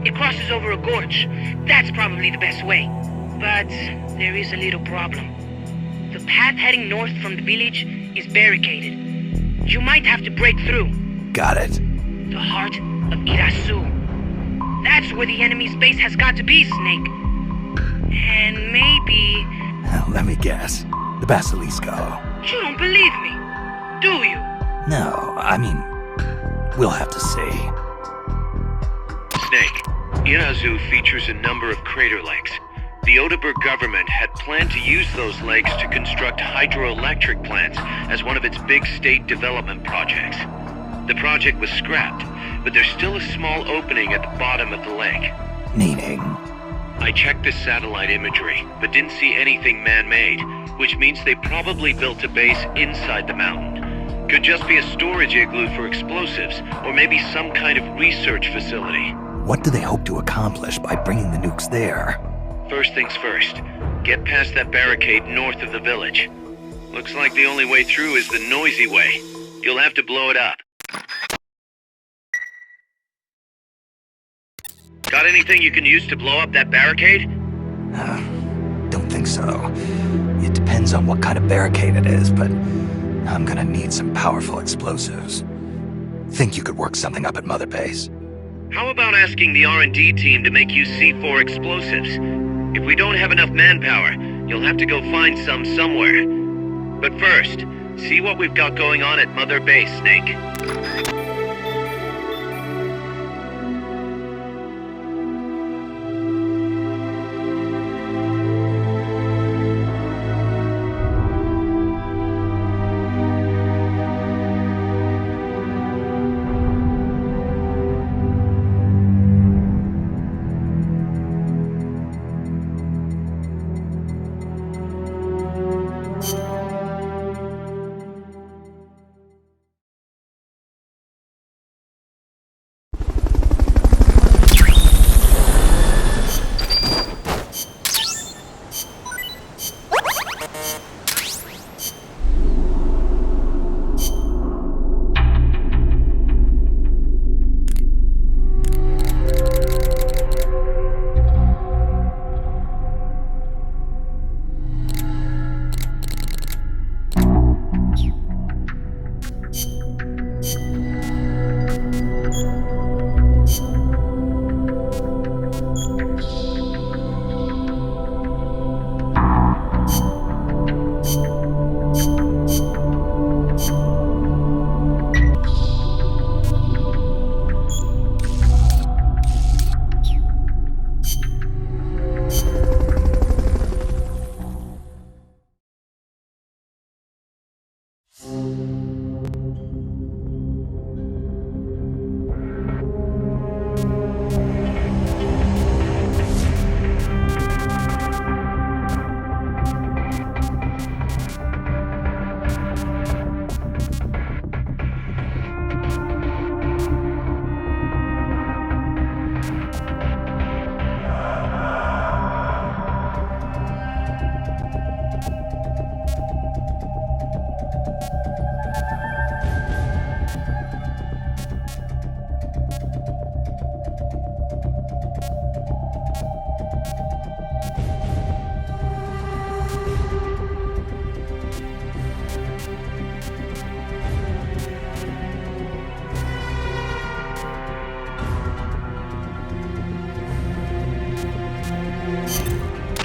It crosses over a gorge. That's probably the best way. But there is a little problem. The path heading north from the village is barricaded. You might have to break through. Got it. The heart of Irasu. That's where the enemy's base has got to be, Snake. And maybe... Let me guess. The Basilisco. You don't believe me, do you? No, I mean... We'll have to see. Snake, Irazu features a number of crater lakes. The Odeberg government had planned to use those lakes to construct hydroelectric plants as one of its big state development projects. The project was scrapped, but there's still a small opening at the bottom of the lake. Meaning? I checked the satellite imagery, but didn't see anything man-made, which means they probably built a base inside the mountain. Could just be a storage igloo for explosives, or maybe some kind of research facility. What do they hope to accomplish by bringing the nukes there? First things first, get past that barricade north of the village. Looks like the only way through is the noisy way. You'll have to blow it up. Got anything you can use to blow up that barricade? Don't think so. It depends on what kind of barricade it is, but I'm gonna need some powerful explosives. Think you could work something up at Mother Base? How about asking the R&D team to make you C4 explosives? If we don't have enough manpower, you'll have to go find some somewhere. But first, see what we've got going on at Mother Base, Snake.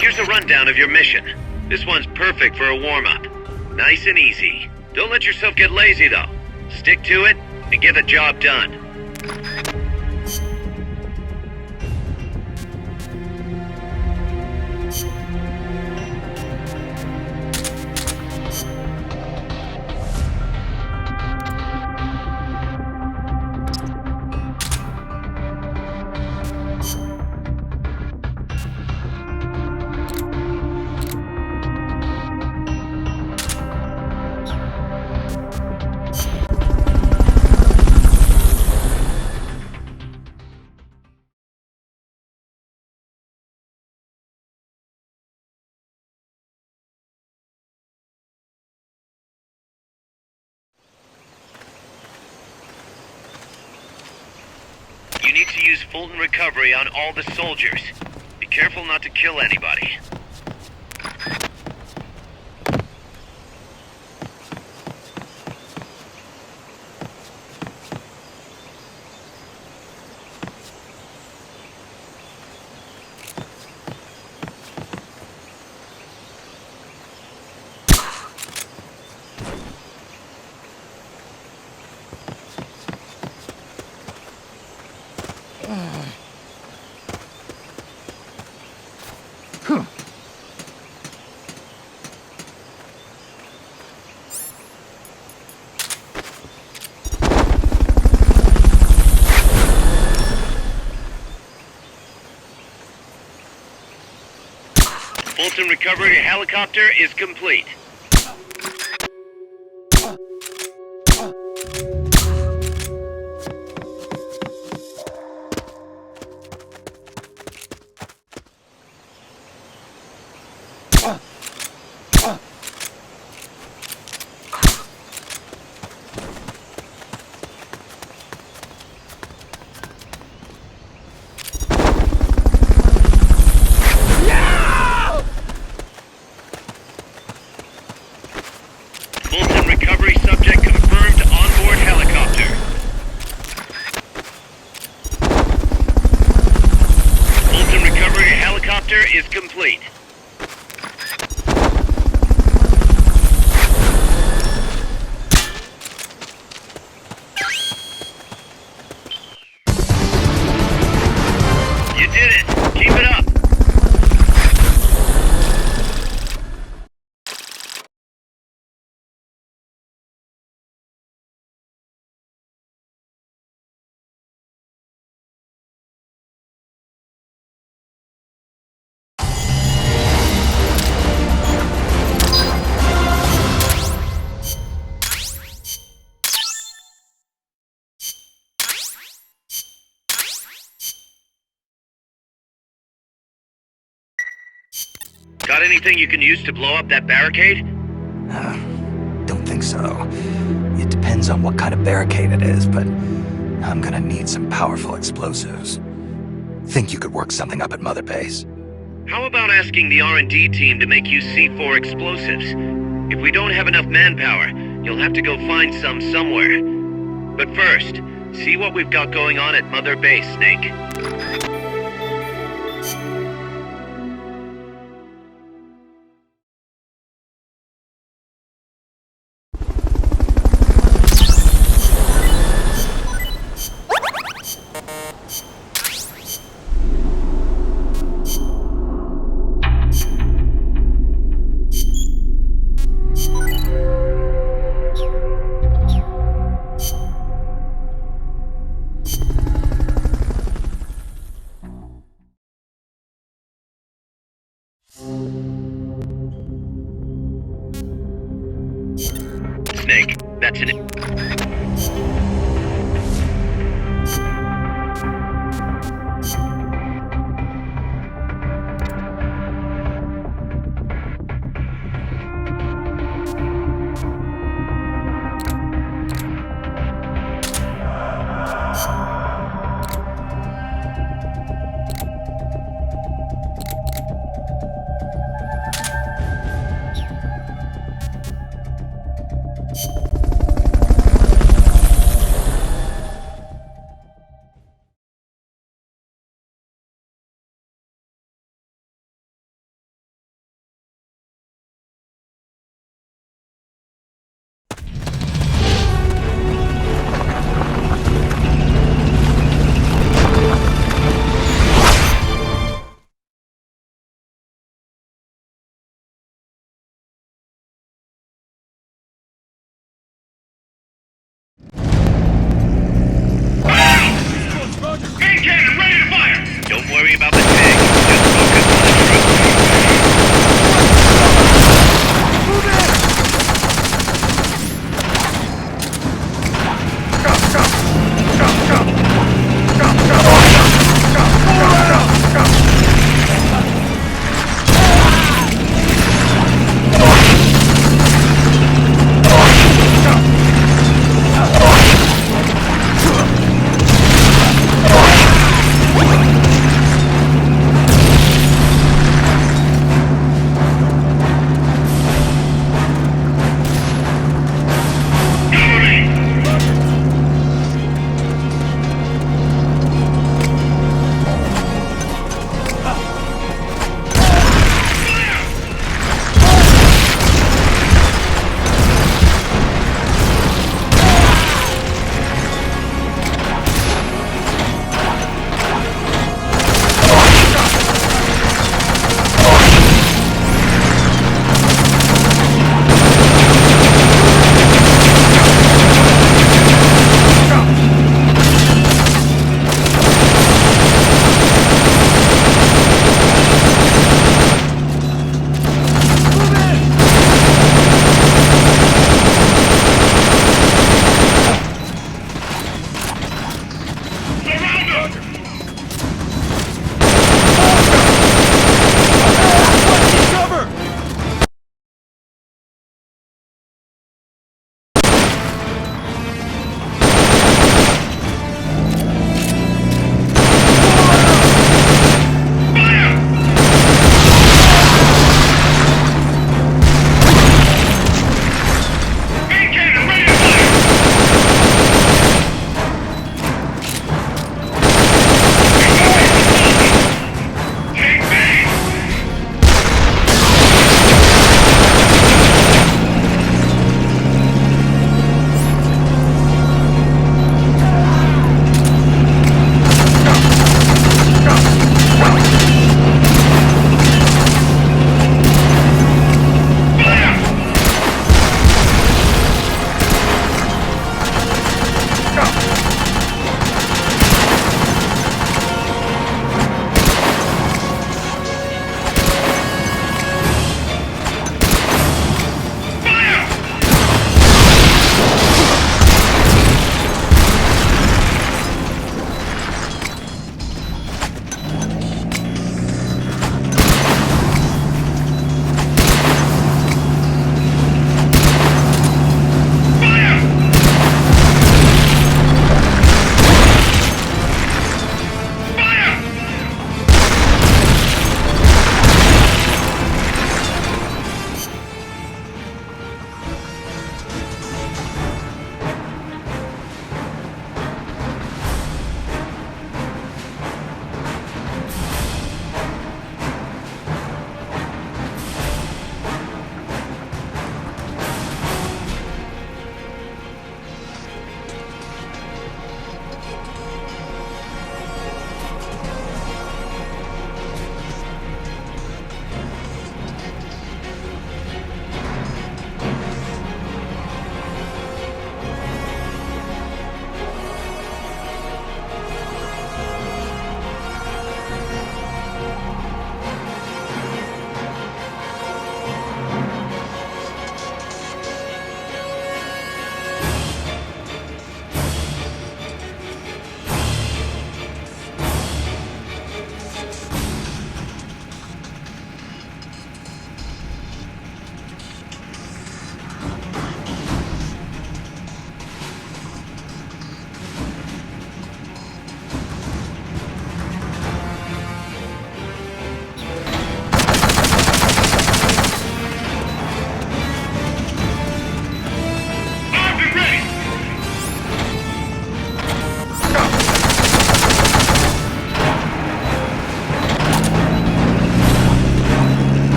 Here's a rundown of your mission. This one's perfect for a warm-up. Nice and easy. Don't let yourself get lazy, though. Stick to it, and get the job done. You need to use Fulton recovery on all the soldiers. Be careful not to kill anybody. Fulton recovery helicopter is complete. Fulton recovery subject confirmed onboard helicopter. Fulton recovery helicopter is complete. You did it! Keep it up! Got anything you can use to blow up that barricade? Don't think so. It depends on what kind of barricade it is, but I'm gonna need some powerful explosives. Think you could work something up at Mother Base? How about asking the R&D team to make you C4 explosives? If we don't have enough manpower, you'll have to go find some somewhere. But first, see what we've got going on at Mother Base, Snake. Snake, that's an...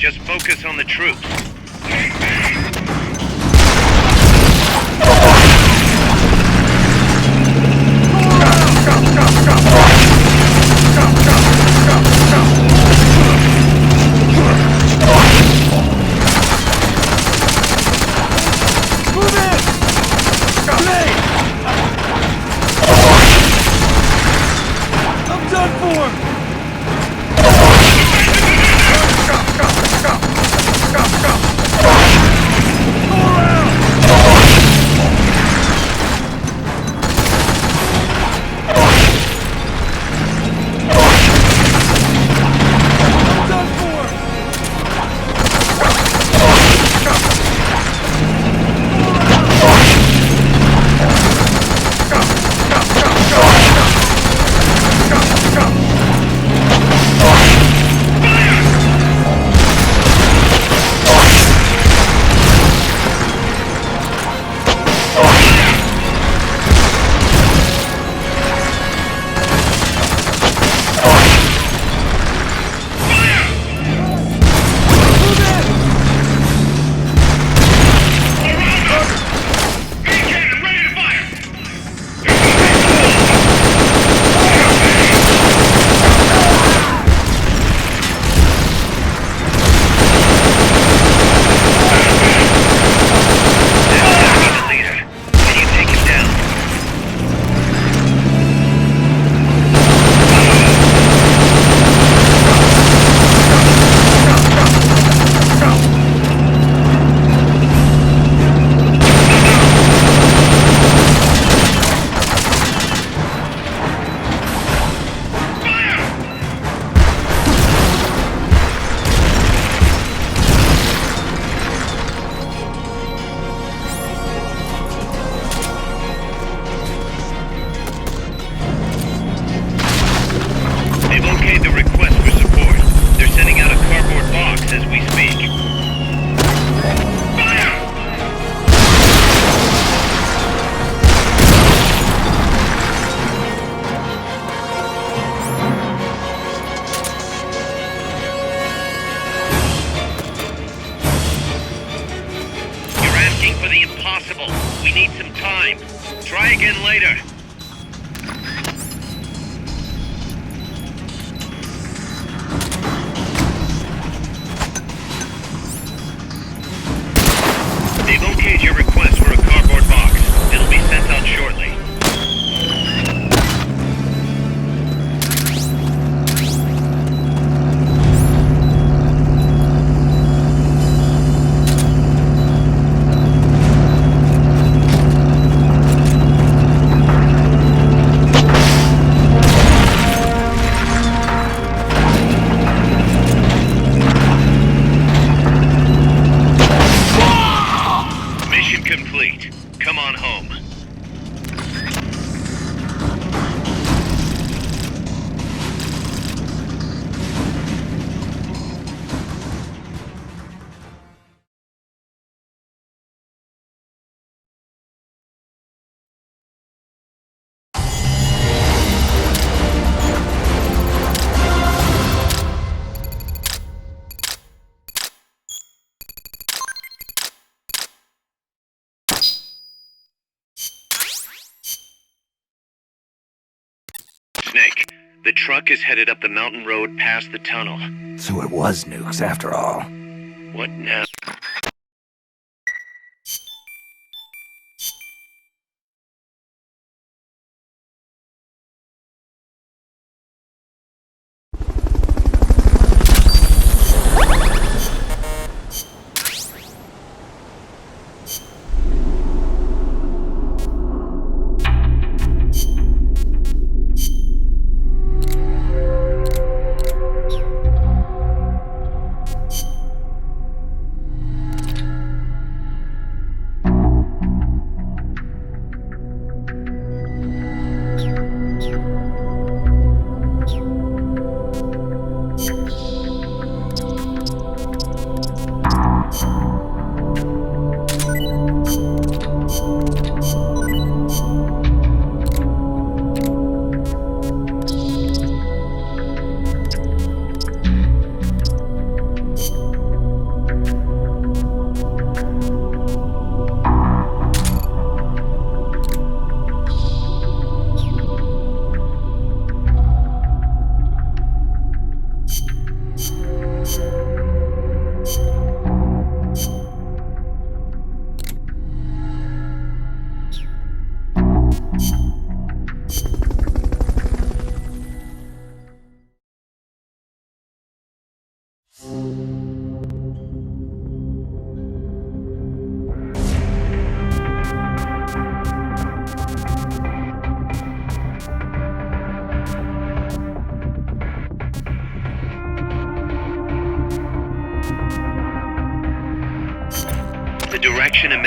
Just focus on the troops. We need some time. Try again later. They've okayed your request for a cardboard box. It'll be sent out shortly. Come on home. Snake, the truck is headed up the mountain road past the tunnel. So it was nukes after all. What now? Direction and...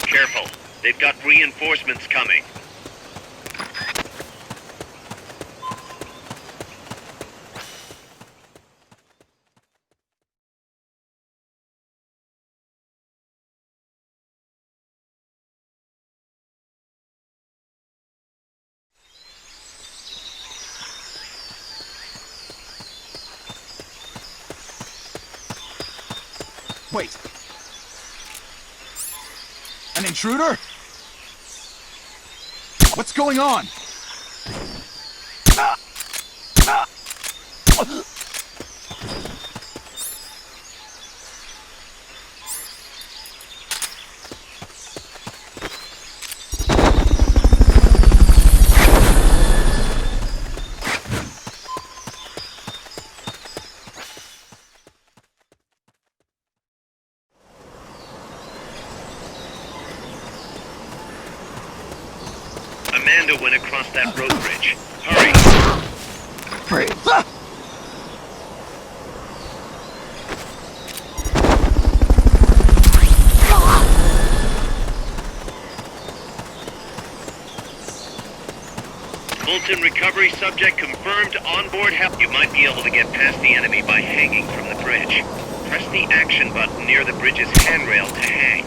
Careful. They've got reinforcements coming. Wait. An intruder? What's going on? Amanda went across that road bridge. Hurry! Fulton recovery subject confirmed onboard help. You might be able to get past the enemy by hanging from the bridge. Press the action button near the bridge's handrail to hang.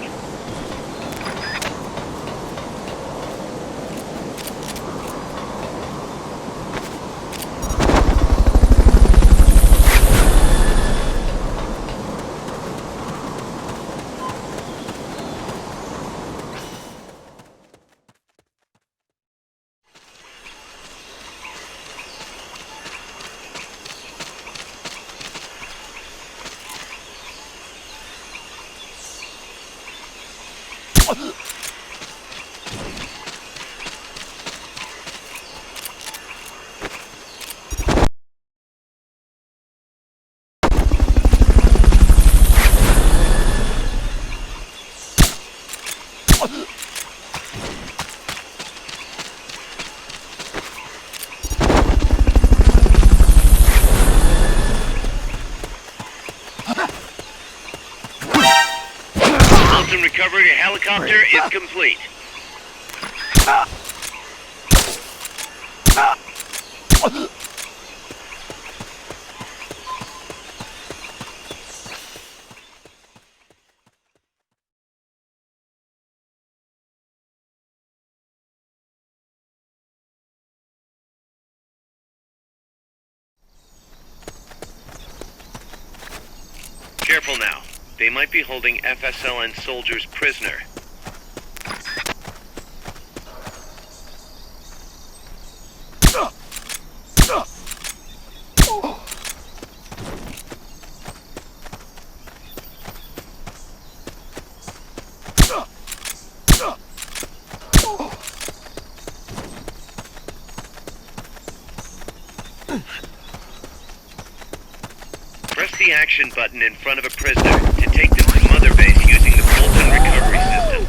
Recovery helicopter is complete. They might be holding FSLN soldiers prisoner. Press the action button in front of a prisoner to take them to Mother Base using the Fulton recovery system.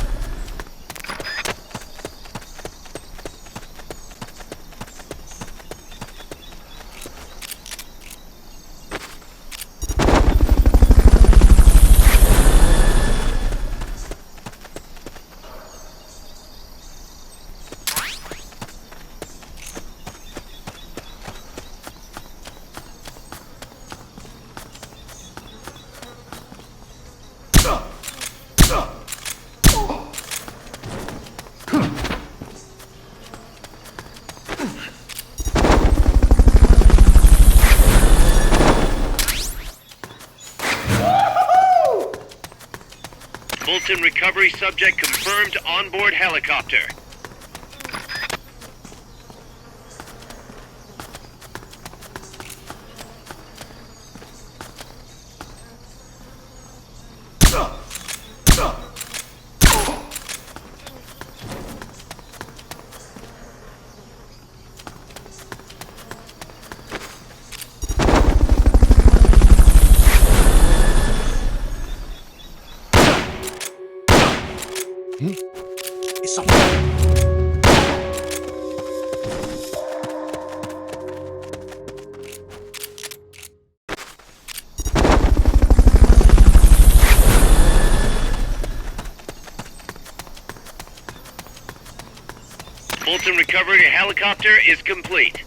Fulton recovery subject confirmed onboard helicopter. Fulton recovery helicopter is complete.